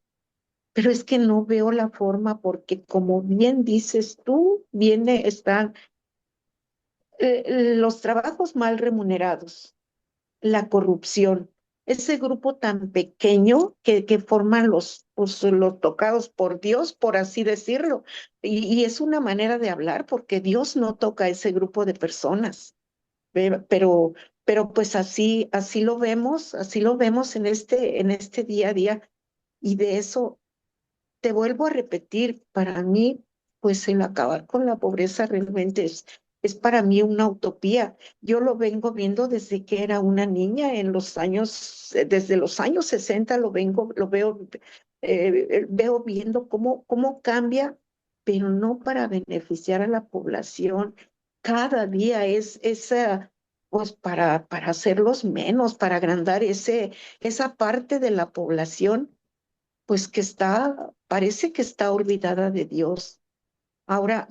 Speaker 3: Pero es que no veo la forma porque como bien dices tú, están los trabajos mal remunerados, la corrupción, ese grupo tan pequeño que forman pues, los tocados por Dios, por así decirlo. Y es una manera de hablar porque Dios no toca a ese grupo de personas. Pero, pero pues así lo vemos en este día a día. Y de eso te vuelvo a repetir, para mí, pues el acabar con la pobreza realmente es para mí una utopía. Yo lo vengo viendo desde que era una niña desde los años 60 veo viendo cómo cambia, pero no para beneficiar a la población. Cada día pues para hacerlos menos, para agrandar esa parte de la población pues que parece que está olvidada de Dios. Ahora,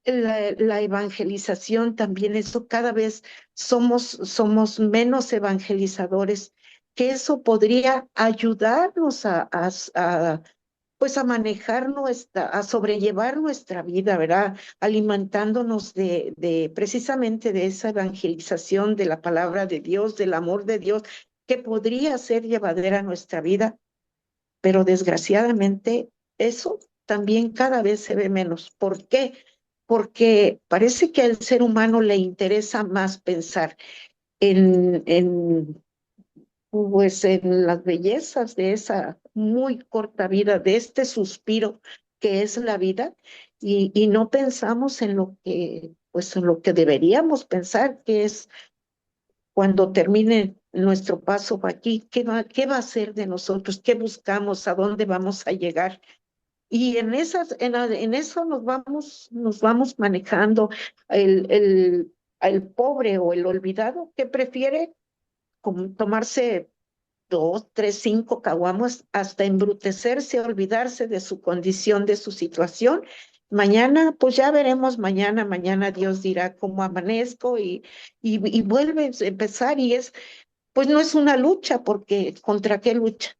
Speaker 3: la evangelización también, eso cada vez somos menos evangelizadores, que eso podría ayudarnos pues a manejar a sobrellevar nuestra vida, ¿verdad? Alimentándonos precisamente de esa evangelización de la palabra de Dios, del amor de Dios, que podría ser llevadera a nuestra vida, pero desgraciadamente eso también cada vez se ve menos. ¿Por qué? Porque parece que al ser humano le interesa más pensar en, pues en las bellezas de esa muy corta vida, de este suspiro que es la vida, y no pensamos en pues en lo que deberíamos pensar, que es cuando termine nuestro paso aquí, qué va a ser de nosotros? ¿Qué buscamos? ¿A dónde vamos a llegar? Y en eso nos vamos manejando el pobre o el olvidado que prefiere como tomarse dos, tres, cinco caguamos hasta embrutecerse, olvidarse de su condición, de su situación. Mañana, pues ya veremos mañana Dios dirá cómo amanezco y vuelve a empezar pues no es una lucha, porque ¿contra qué lucha?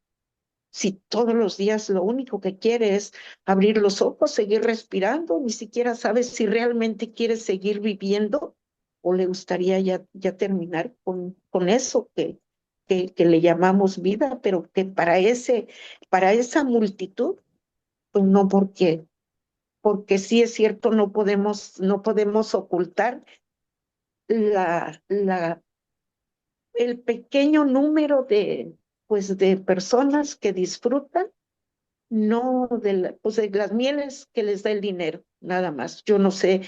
Speaker 3: Si todos los días lo único que quiere es abrir los ojos, seguir respirando, ni siquiera sabe si realmente quiere seguir viviendo o le gustaría ya terminar con eso que le llamamos vida, pero que para esa multitud, pues no, porque sí es cierto, no podemos ocultar la el pequeño número pues de personas que disfrutan, no pues de las mieles que les da el dinero, nada más. Yo no sé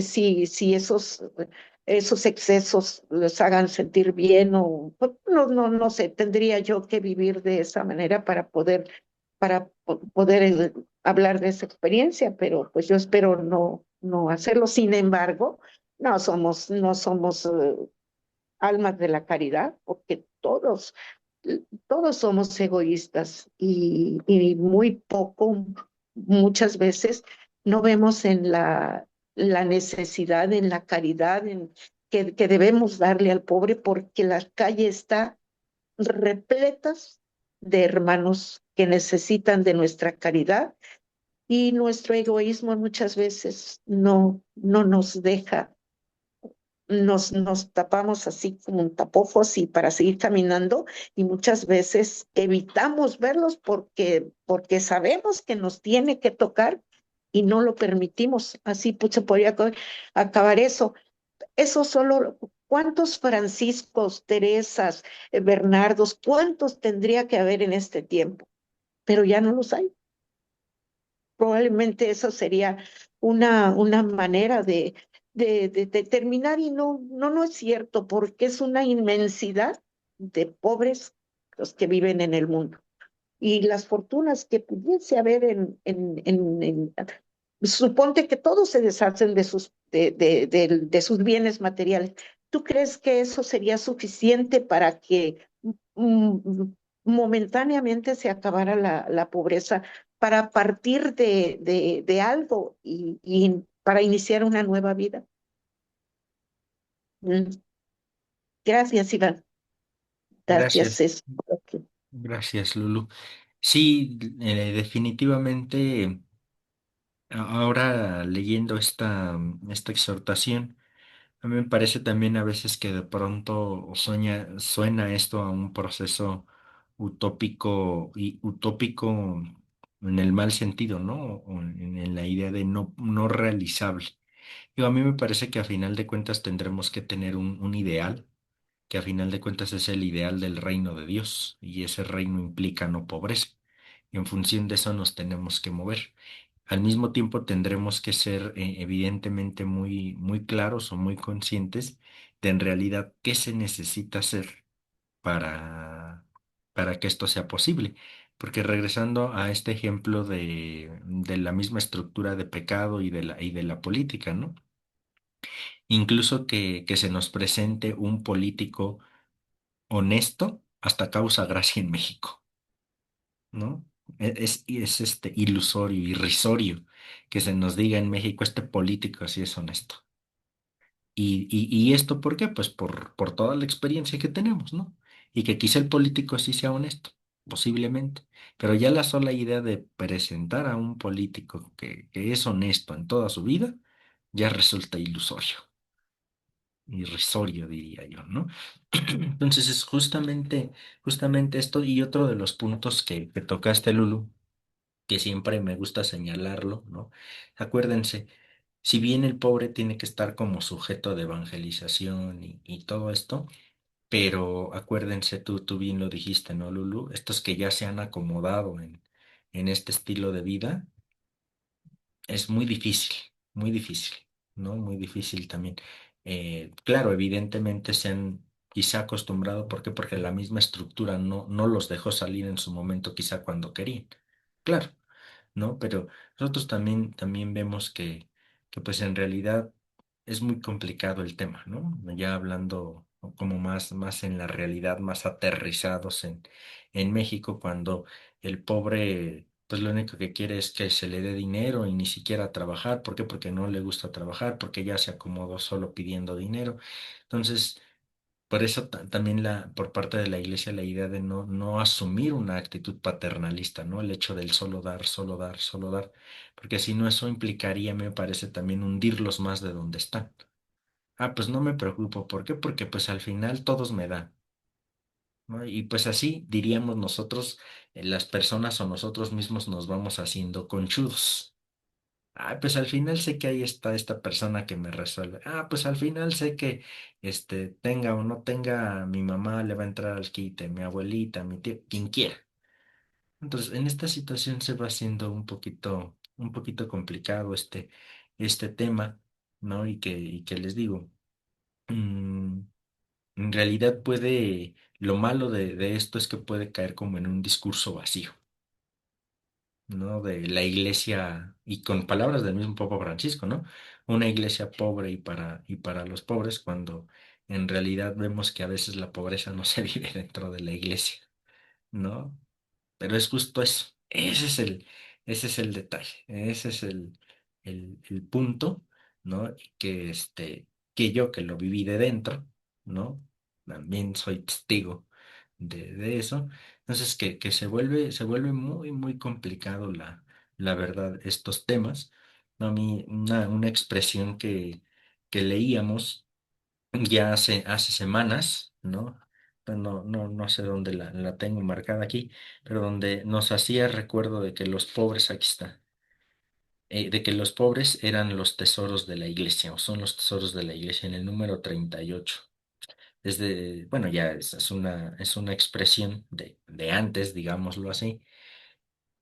Speaker 3: si esos excesos les hagan sentir bien o pues, no sé, tendría yo que vivir de esa manera para poder para poder hablar de esa experiencia, pero pues yo espero no hacerlo. Sin embargo, no somos almas de la caridad, porque todos somos egoístas y muy poco, muchas veces no vemos en la necesidad, en la caridad, que debemos darle al pobre, porque la calle está repletas de hermanos que necesitan de nuestra caridad y nuestro egoísmo muchas veces no nos deja, nos tapamos así como un tapojos y para seguir caminando y muchas veces evitamos verlos porque sabemos que nos tiene que tocar y no lo permitimos. Así pues se podría acabar eso. Eso solo, ¿cuántos Franciscos, Teresas, Bernardos, cuántos tendría que haber en este tiempo? Pero ya no los hay. Probablemente eso sería una manera de terminar y no es cierto, porque es una inmensidad de pobres los que viven en el mundo y las fortunas que pudiese haber suponte que todos se deshacen de sus bienes materiales. ¿Tú crees que eso sería suficiente para que mm, momentáneamente se acabara la pobreza, para partir de algo y para iniciar una nueva vida? Mm, Gracias, Iván. Gracias,
Speaker 1: Gracias,
Speaker 3: es.
Speaker 1: gracias, Lulu. Sí, definitivamente, ahora leyendo esta exhortación, a mí me parece también a veces que de pronto suena esto a un proceso utópico y utópico en el mal sentido, ¿no? O en la idea de no realizable. A mí me parece que a final de cuentas tendremos que tener un ideal, que a final de cuentas es el ideal del reino de Dios, y ese reino implica no pobreza. Y en función de eso nos tenemos que mover. Al mismo tiempo tendremos que ser evidentemente muy claros o muy conscientes de en realidad qué se necesita hacer para, para que esto sea posible. Porque regresando a este ejemplo de la misma estructura de pecado y de la política, ¿no? Incluso que se nos presente un político honesto hasta causa gracia en México, ¿no? Es ilusorio, irrisorio que se nos diga en México este político así es honesto. Y esto ¿por qué? Pues por toda la experiencia que tenemos, ¿no? Y que quizá el político sí sea honesto, posiblemente. Pero ya la sola idea de presentar a un político que es honesto en toda su vida, ya resulta ilusorio, irrisorio, diría yo, ¿no? Entonces es justamente esto y otro de los puntos que tocaste, Lulu, que siempre me gusta señalarlo, ¿no? Acuérdense, si bien el pobre tiene que estar como sujeto de evangelización y todo esto, pero acuérdense, tú bien lo dijiste, ¿no, Lulu? Estos que ya se han acomodado en este estilo de vida, es muy difícil, ¿no? Muy difícil también. Claro, evidentemente se han quizá acostumbrado, ¿por qué? Porque la misma estructura no los dejó salir en su momento, quizá cuando querían. Claro, ¿no? Pero nosotros también vemos que pues en realidad es muy complicado el tema, ¿no? Ya hablando como más en la realidad, más aterrizados en México, cuando el pobre, pues lo único que quiere es que se le dé dinero y ni siquiera trabajar. ¿Por qué? Porque no le gusta trabajar, porque ya se acomodó solo pidiendo dinero. Entonces, por eso también por parte de la iglesia la idea de no asumir una actitud paternalista, ¿no? El hecho del solo dar, solo dar, solo dar, porque si no eso implicaría, me parece, también hundirlos más de donde están. Ah, pues no me preocupo, ¿por qué? Porque pues al final todos me dan, ¿no? Y pues así diríamos nosotros, las personas o nosotros mismos nos vamos haciendo conchudos. Ah, pues al final sé que ahí está esta persona que me resuelve. Ah, pues al final sé que tenga o no tenga, mi mamá le va a entrar al quite, mi abuelita, mi tío, quien quiera. Entonces, en esta situación se va haciendo un poquito complicado este tema, ¿no? Y que les digo, mm, en realidad lo malo de esto es que puede caer como en un discurso vacío. ¿no? De la iglesia, y con palabras del mismo Papa Francisco, ¿no? Una iglesia pobre y para los pobres, cuando en realidad vemos que a veces la pobreza no se vive dentro de la iglesia, ¿no? Pero es justo eso. Ese es el detalle. Ese es el punto, ¿no? Que yo que lo viví de dentro, ¿no? También soy testigo de eso. Entonces, que se vuelve muy, muy complicado la verdad, estos temas. ¿No? A mí, una expresión que leíamos ya hace semanas, ¿no? Pero no sé dónde la tengo marcada aquí, pero donde nos hacía recuerdo de que los pobres, aquí está, de que los pobres eran los tesoros de la iglesia, o son los tesoros de la iglesia en el número 38. Bueno, ya es una expresión de antes, digámoslo así,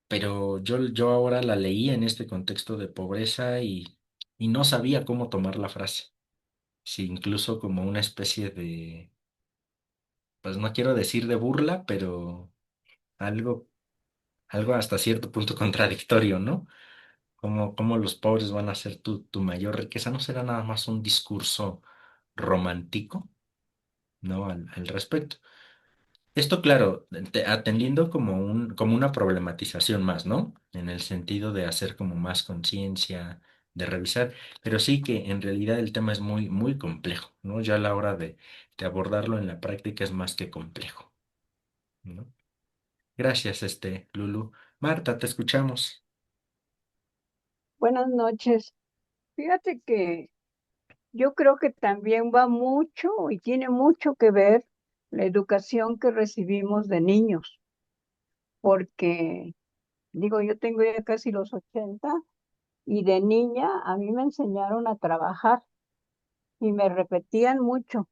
Speaker 1: pero yo ahora la leí en este contexto de pobreza y no sabía cómo tomar la frase. Sí, incluso como una especie de, pues no quiero decir de burla, pero algo, algo hasta cierto punto contradictorio, ¿no? Como los pobres van a ser tu mayor riqueza, no será nada más un discurso romántico, ¿no? Al respecto. Esto, claro, atendiendo como una problematización más, ¿no? En el sentido de hacer como más conciencia, de revisar, pero sí que en realidad el tema es muy, muy complejo, ¿no? Ya a la hora de abordarlo en la práctica es más que complejo, ¿no? Gracias, Lulu. Marta, te escuchamos.
Speaker 4: Buenas noches. Fíjate que yo creo que también va mucho y tiene mucho que ver la educación que recibimos de niños, porque digo, yo tengo ya casi los 80 y de niña a mí me enseñaron a trabajar y me repetían mucho,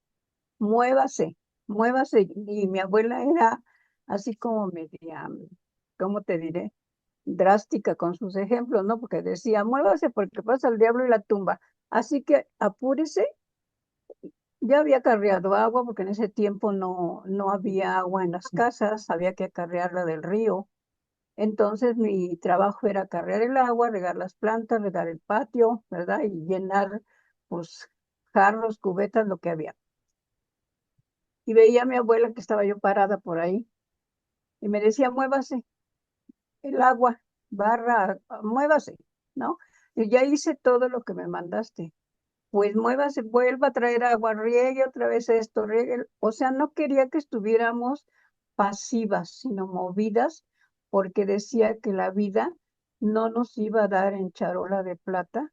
Speaker 4: muévase, muévase. Y mi abuela era así como media, ¿cómo te diré? Drástica con sus ejemplos, ¿no? Porque decía, muévase porque pasa el diablo y la tumba. Así que apúrese. Ya había acarreado agua porque en ese tiempo no había agua en las casas, había que acarrearla del río. Entonces mi trabajo era acarrear el agua, regar las plantas, regar el patio, ¿verdad? Y llenar, pues, jarros, cubetas, lo que había. Y veía a mi abuela que estaba yo parada por ahí y me decía, muévase el agua, barra, muévase, ¿no? Y ya hice todo lo que me mandaste. Pues muévase, vuelva a traer agua, riegue otra vez esto, riegue. O sea, no quería que estuviéramos pasivas, sino movidas, porque decía que la vida no nos iba a dar en charola de plata,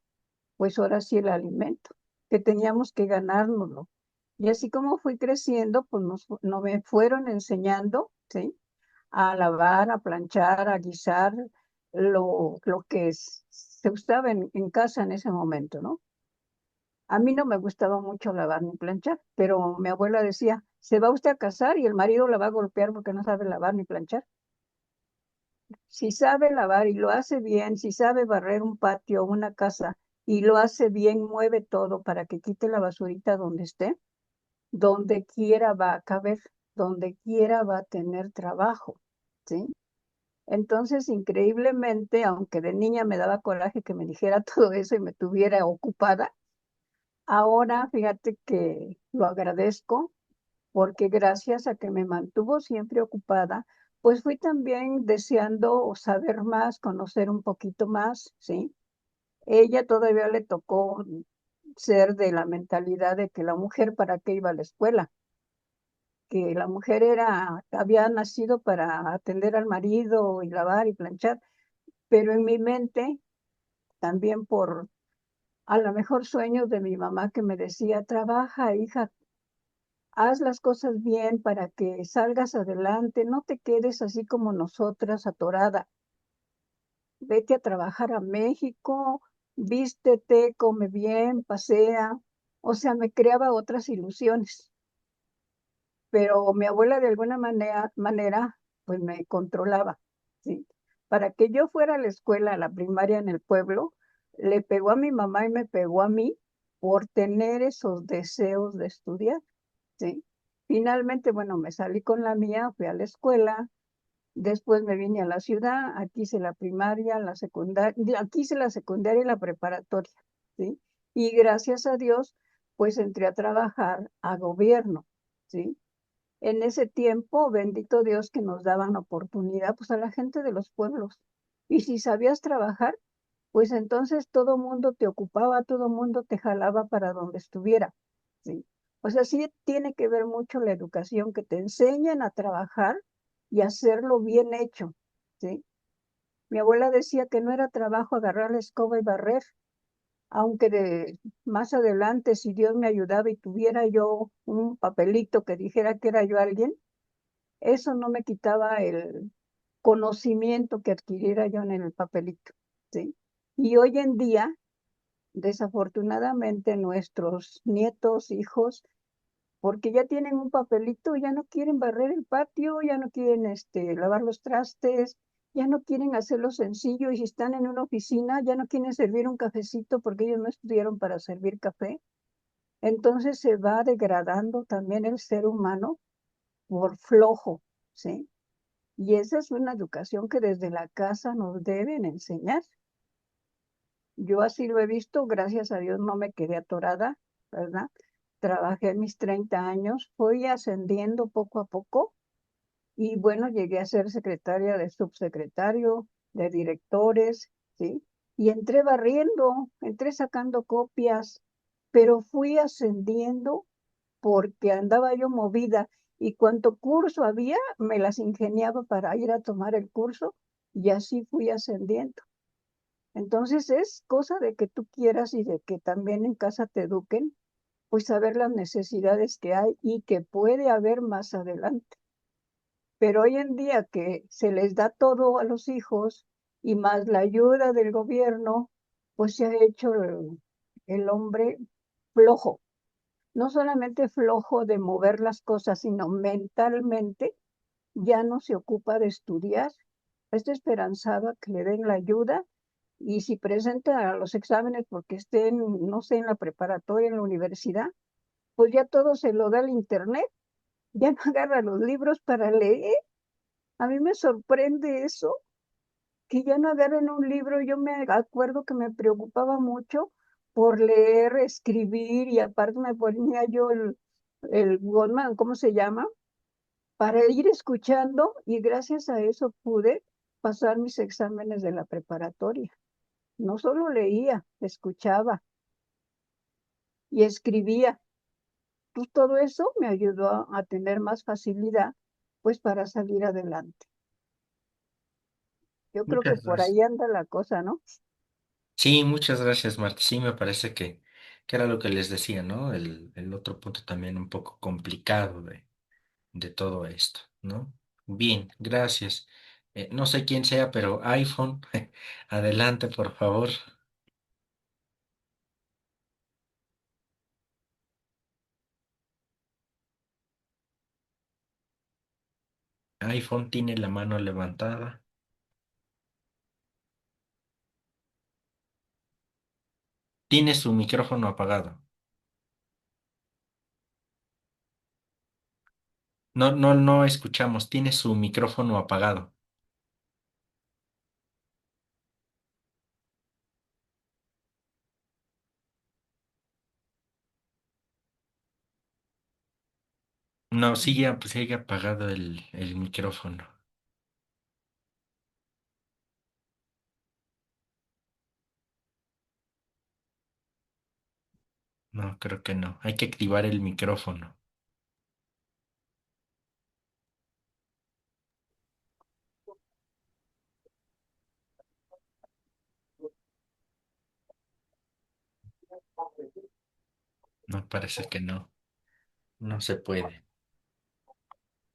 Speaker 4: pues ahora sí el alimento, que teníamos que ganárnoslo. Y así como fui creciendo, pues no me fueron enseñando, ¿sí? A lavar, a planchar, a guisar lo que se usaba en casa en ese momento, ¿no? A mí no me gustaba mucho lavar ni planchar, pero mi abuela decía, se va usted a casar y el marido la va a golpear porque no sabe lavar ni planchar. Si sabe lavar y lo hace bien, si sabe barrer un patio o una casa y lo hace bien, mueve todo para que quite la basurita donde esté, donde quiera va a caber, donde quiera va a tener trabajo, ¿sí? Entonces, increíblemente, aunque de niña me daba coraje que me dijera todo eso y me tuviera ocupada, ahora fíjate que lo agradezco porque gracias a que me mantuvo siempre ocupada, pues fui también deseando saber más, conocer un poquito más, ¿sí? Ella todavía le tocó ser de la mentalidad de que la mujer para qué iba a la escuela, que la mujer había nacido para atender al marido y lavar y planchar, pero en mi mente, también por a lo mejor sueños de mi mamá que me decía, trabaja, hija, haz las cosas bien para que salgas adelante, no te quedes así como nosotras atorada. Vete a trabajar a México, vístete, come bien, pasea. O sea, me creaba otras ilusiones, pero mi abuela de alguna manera pues me controlaba, ¿sí? Para que yo fuera a la escuela, a la primaria en el pueblo, le pegó a mi mamá y me pegó a mí por tener esos deseos de estudiar. Sí. Finalmente, bueno, me salí con la mía, fui a la escuela, Después me vine a la ciudad, aquí hice la primaria, la secundaria, aquí hice la secundaria y la preparatoria, ¿sí? Y gracias a Dios, pues entré a trabajar a gobierno, ¿sí? En ese tiempo, bendito Dios que nos daban oportunidad, pues a la gente de los pueblos. Y si sabías trabajar, pues entonces todo mundo te ocupaba, todo mundo te jalaba para donde estuviera, ¿sí? O sea, sí tiene que ver mucho la educación, que te enseñen a trabajar y hacerlo bien hecho, ¿sí? Mi abuela decía que no era trabajo agarrar la escoba y barrer, aunque más adelante, si Dios me ayudaba y tuviera yo un papelito que dijera que era yo alguien, eso no me quitaba el conocimiento que adquiriera yo en el papelito, ¿sí? Y hoy en día, desafortunadamente, nuestros nietos, hijos, porque ya tienen un papelito, ya no quieren barrer el patio, ya no quieren lavar los trastes, ya no quieren hacerlo sencillo y si están en una oficina, ya no quieren servir un cafecito porque ellos no estudiaron para servir café. Entonces se va degradando también el ser humano por flojo, ¿sí? Y esa es una educación que desde la casa nos deben enseñar. Yo así lo he visto, gracias a Dios no me quedé atorada, ¿verdad? Trabajé mis 30 años, fui ascendiendo poco a poco y bueno, llegué a ser secretaria de subsecretario, de directores, ¿sí? Y entré barriendo, entré sacando copias, pero fui ascendiendo porque andaba yo movida y cuanto curso había, me las ingeniaba para ir a tomar el curso y así fui ascendiendo. Entonces es cosa de que tú quieras y de que también en casa te eduquen, pues saber las necesidades que hay y que puede haber más adelante. Pero hoy en día que se les da todo a los hijos y más la ayuda del gobierno, pues se ha hecho el hombre flojo. No solamente flojo de mover las cosas, sino mentalmente ya no se ocupa de estudiar. Está esperanzado a que le den la ayuda y si presenta los exámenes porque estén, no sé, en la preparatoria, en la universidad, pues ya todo se lo da al internet, ya no agarra los libros para leer. A mí me sorprende eso, que ya no agarren un libro. Yo me acuerdo que me preocupaba mucho por leer, escribir y aparte me ponía yo el Goldman, ¿cómo se llama? Para ir escuchando y gracias a eso pude pasar mis exámenes de la preparatoria. No solo leía, escuchaba y escribía. Pues todo eso me ayudó a tener más facilidad, pues para salir adelante. Yo creo que
Speaker 1: Muchas
Speaker 4: por
Speaker 1: gracias.
Speaker 4: ahí anda la cosa, ¿no?
Speaker 1: Sí, muchas gracias, Marta. Sí, me parece que era lo que les decía, ¿no? El otro punto también un poco complicado de todo esto, ¿no? Bien, gracias. No sé quién sea, pero iPhone, adelante, por favor. iPhone tiene la mano levantada. Tiene su micrófono apagado. No, no, no escuchamos. Tiene su micrófono apagado. No, sigue apagado el micrófono. No, creo que no. Hay que activar el micrófono. No, parece que no. No se puede.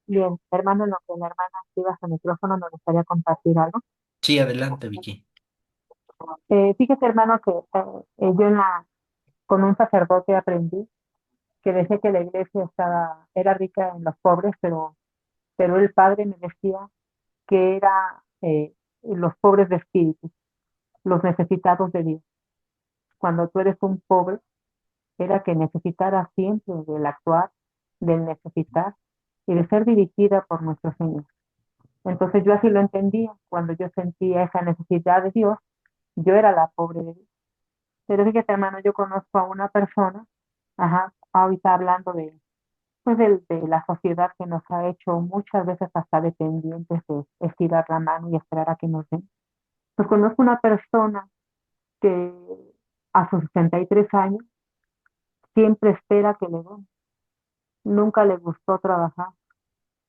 Speaker 5: Bien, hermano, en lo que la hermana activa su micrófono, me gustaría compartir algo.
Speaker 1: Sí, adelante, Vicky.
Speaker 5: Fíjese, hermano, que yo con un sacerdote aprendí que decía que la iglesia era rica en los pobres, pero el padre me decía que era los pobres de espíritu, los necesitados de Dios. Cuando tú eres un pobre, era que necesitaras siempre del actuar, del necesitar y de ser dirigida por nuestro Señor. Entonces yo así lo entendía, cuando yo sentía esa necesidad de Dios, yo era la pobre de Dios. Pero fíjate, hermano, yo conozco a una persona, ajá, ahorita hablando de, pues de la sociedad que nos ha hecho muchas veces hasta dependientes de estirar la mano y esperar a que nos den. Pues conozco una persona que a sus 63 años siempre espera que le den. Nunca le gustó trabajar.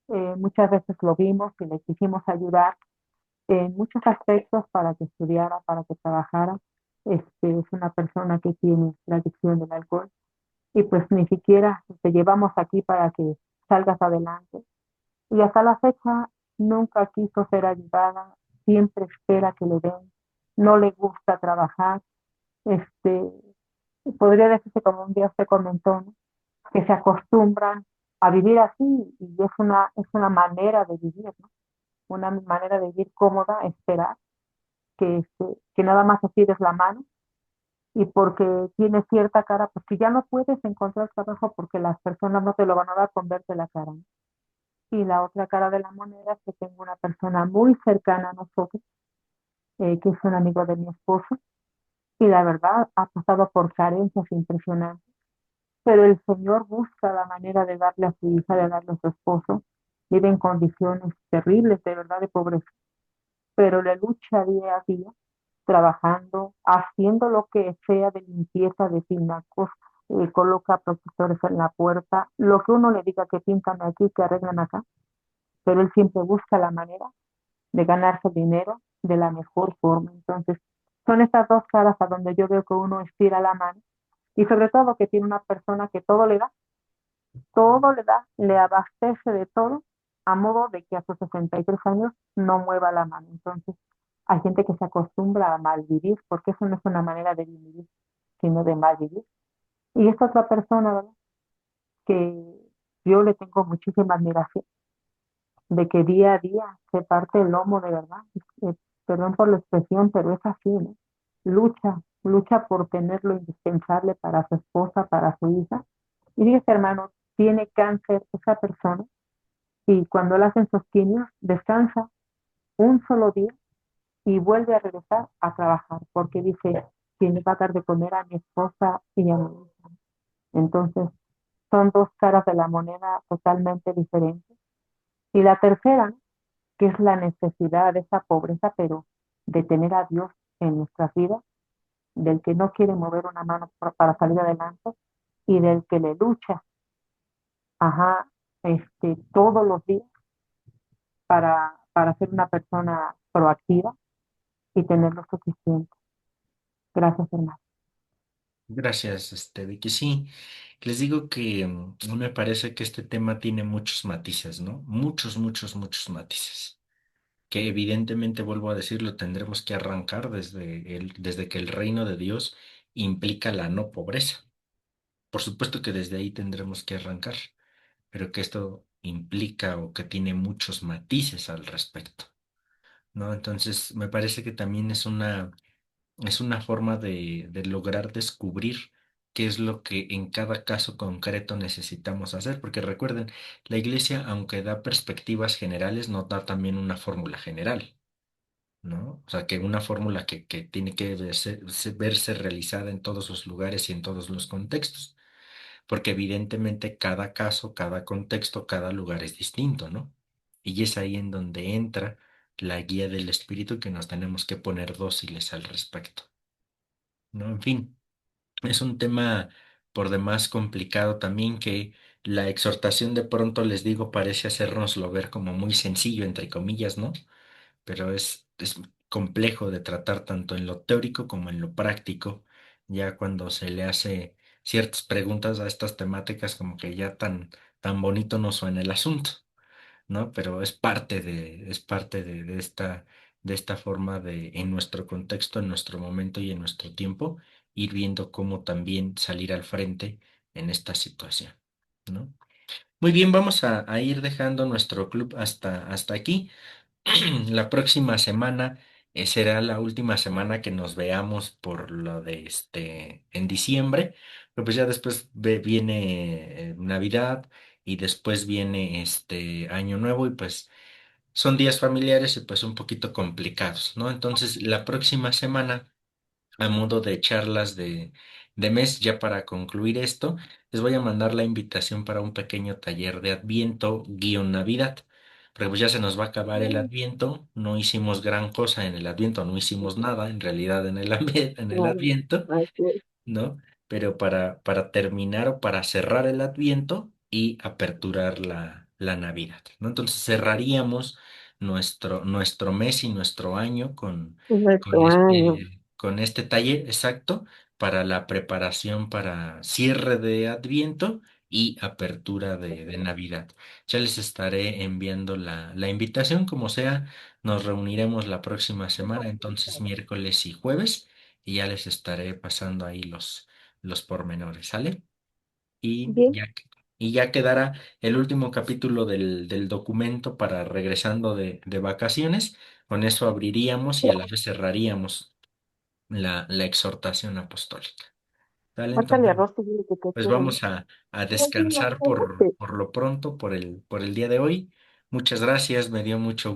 Speaker 5: Muchas veces lo vimos y le quisimos ayudar en muchos aspectos para que estudiara, para que trabajara. Es una persona que tiene la adicción del alcohol y pues ni siquiera te llevamos aquí para que salgas adelante. Y hasta la fecha nunca quiso ser ayudada, siempre espera que le den, no le gusta trabajar. Este, podría decirse como un día usted comentó, ¿no? Que se acostumbran a vivir así y es una manera de vivir, ¿no? Una manera de vivir cómoda, esperar que nada más estires la mano y porque tienes cierta cara, pues que ya no puedes encontrar trabajo porque las personas no te lo van a dar con verte la cara, ¿no? Y la otra cara de la moneda es que tengo una persona muy cercana a nosotros, que es un amigo de mi esposo, y la verdad ha pasado por carencias impresionantes, pero el Señor busca la manera de darle a su hija, de darle a su esposo, vive en condiciones terribles, de verdad, de pobreza, pero le lucha día a día, trabajando, haciendo lo que sea de limpieza de tinacos, coloca protectores en la puerta, lo que uno le diga que pintan aquí, que arreglan acá, pero él siempre busca la manera de ganarse dinero de la mejor forma. Entonces, son estas dos caras a donde yo veo que uno estira la mano y sobre todo que tiene una persona que todo le da, le abastece de todo, a modo de que a sus 63 años no mueva la mano. Entonces, hay gente que se acostumbra a malvivir, porque eso no es una manera de vivir, sino de malvivir. Y esta otra persona, ¿verdad? Que yo le tengo muchísima admiración, de que día a día se parte el lomo de verdad. Eh, Perdón por la expresión, pero es así, ¿no? Lucha por tener lo indispensable para su esposa, para su hija. Y fíjese, hermano, tiene cáncer esa persona y cuando le hacen sus quimios, descansa un solo día y vuelve a regresar a trabajar porque dice, tiene que dar de comer a mi esposa y a mi hija. Entonces, son dos caras de la moneda totalmente diferentes. Y la tercera, ¿no? Que es la necesidad de esa pobreza, pero de tener a Dios en nuestras vidas, del que no quiere mover una mano para salir adelante y del que le lucha, ajá, todos los días para ser una persona proactiva y tener lo suficiente. Gracias, hermano.
Speaker 1: Gracias, Vicky. Sí, les digo que me parece que este tema tiene muchos matices, ¿no? Muchos, muchos, muchos matices. Que evidentemente, vuelvo a decirlo, tendremos que arrancar desde que el reino de Dios implica la no pobreza. Por supuesto que desde ahí tendremos que arrancar, pero que esto implica o que tiene muchos matices al respecto, ¿no? Entonces, me parece que también es una forma de lograr descubrir qué es lo que en cada caso concreto necesitamos hacer, porque recuerden, la iglesia, aunque da perspectivas generales, no da también una fórmula general, ¿no? O sea, que una fórmula que tiene que verse realizada en todos los lugares y en todos los contextos, porque evidentemente cada caso, cada contexto, cada lugar es distinto, ¿no? Y es ahí en donde entra la guía del espíritu que nos tenemos que poner dóciles al respecto, ¿no? En fin, es un tema por demás complicado también que la exhortación de pronto les digo parece hacérnoslo ver como muy sencillo, entre comillas, ¿no? Pero es complejo de tratar tanto en lo teórico como en lo práctico, ya cuando se le hace ciertas preguntas a estas temáticas, como que ya tan bonito no suena el asunto, ¿no? Pero es parte de esta forma de, en nuestro contexto, en nuestro momento y en nuestro tiempo, ir viendo cómo también salir al frente en esta situación, ¿no? Muy bien, vamos a ir dejando nuestro club hasta aquí. La próxima semana será la última semana que nos veamos por lo de en diciembre, pero pues ya después viene Navidad y después viene Año Nuevo y pues son días familiares y pues un poquito complicados, ¿no? Entonces, la próxima semana, a modo de charlas de mes, ya para concluir esto, les voy a mandar la invitación para un pequeño taller de Adviento guión Navidad. Porque pues ya se nos va a acabar el Adviento, no hicimos gran cosa en el Adviento, no hicimos nada en realidad en en el
Speaker 3: Claro,
Speaker 1: Adviento,
Speaker 3: así es.
Speaker 1: ¿no? Pero para terminar o para cerrar el Adviento y aperturar la Navidad, ¿no? Entonces cerraríamos nuestro mes y nuestro año
Speaker 3: Nuestro año.
Speaker 1: con este taller exacto para la preparación para cierre de Adviento y apertura de Navidad. Ya les estaré enviando la invitación, como sea, nos reuniremos la próxima semana, entonces miércoles y jueves y ya les estaré pasando ahí los pormenores, ¿sale? Y
Speaker 3: Bien,
Speaker 1: ya, y ya quedará el último capítulo del documento para regresando de vacaciones. Con eso abriríamos y a la vez cerraríamos la exhortación apostólica. ¿Sale?
Speaker 3: márcale a
Speaker 1: Entonces,
Speaker 3: Rosy, dile que te
Speaker 1: pues
Speaker 3: quiero
Speaker 1: vamos
Speaker 3: mucho.
Speaker 1: a
Speaker 3: Rosy, no
Speaker 1: descansar
Speaker 3: te
Speaker 1: por lo pronto, por el día de hoy. Muchas gracias, me dio mucho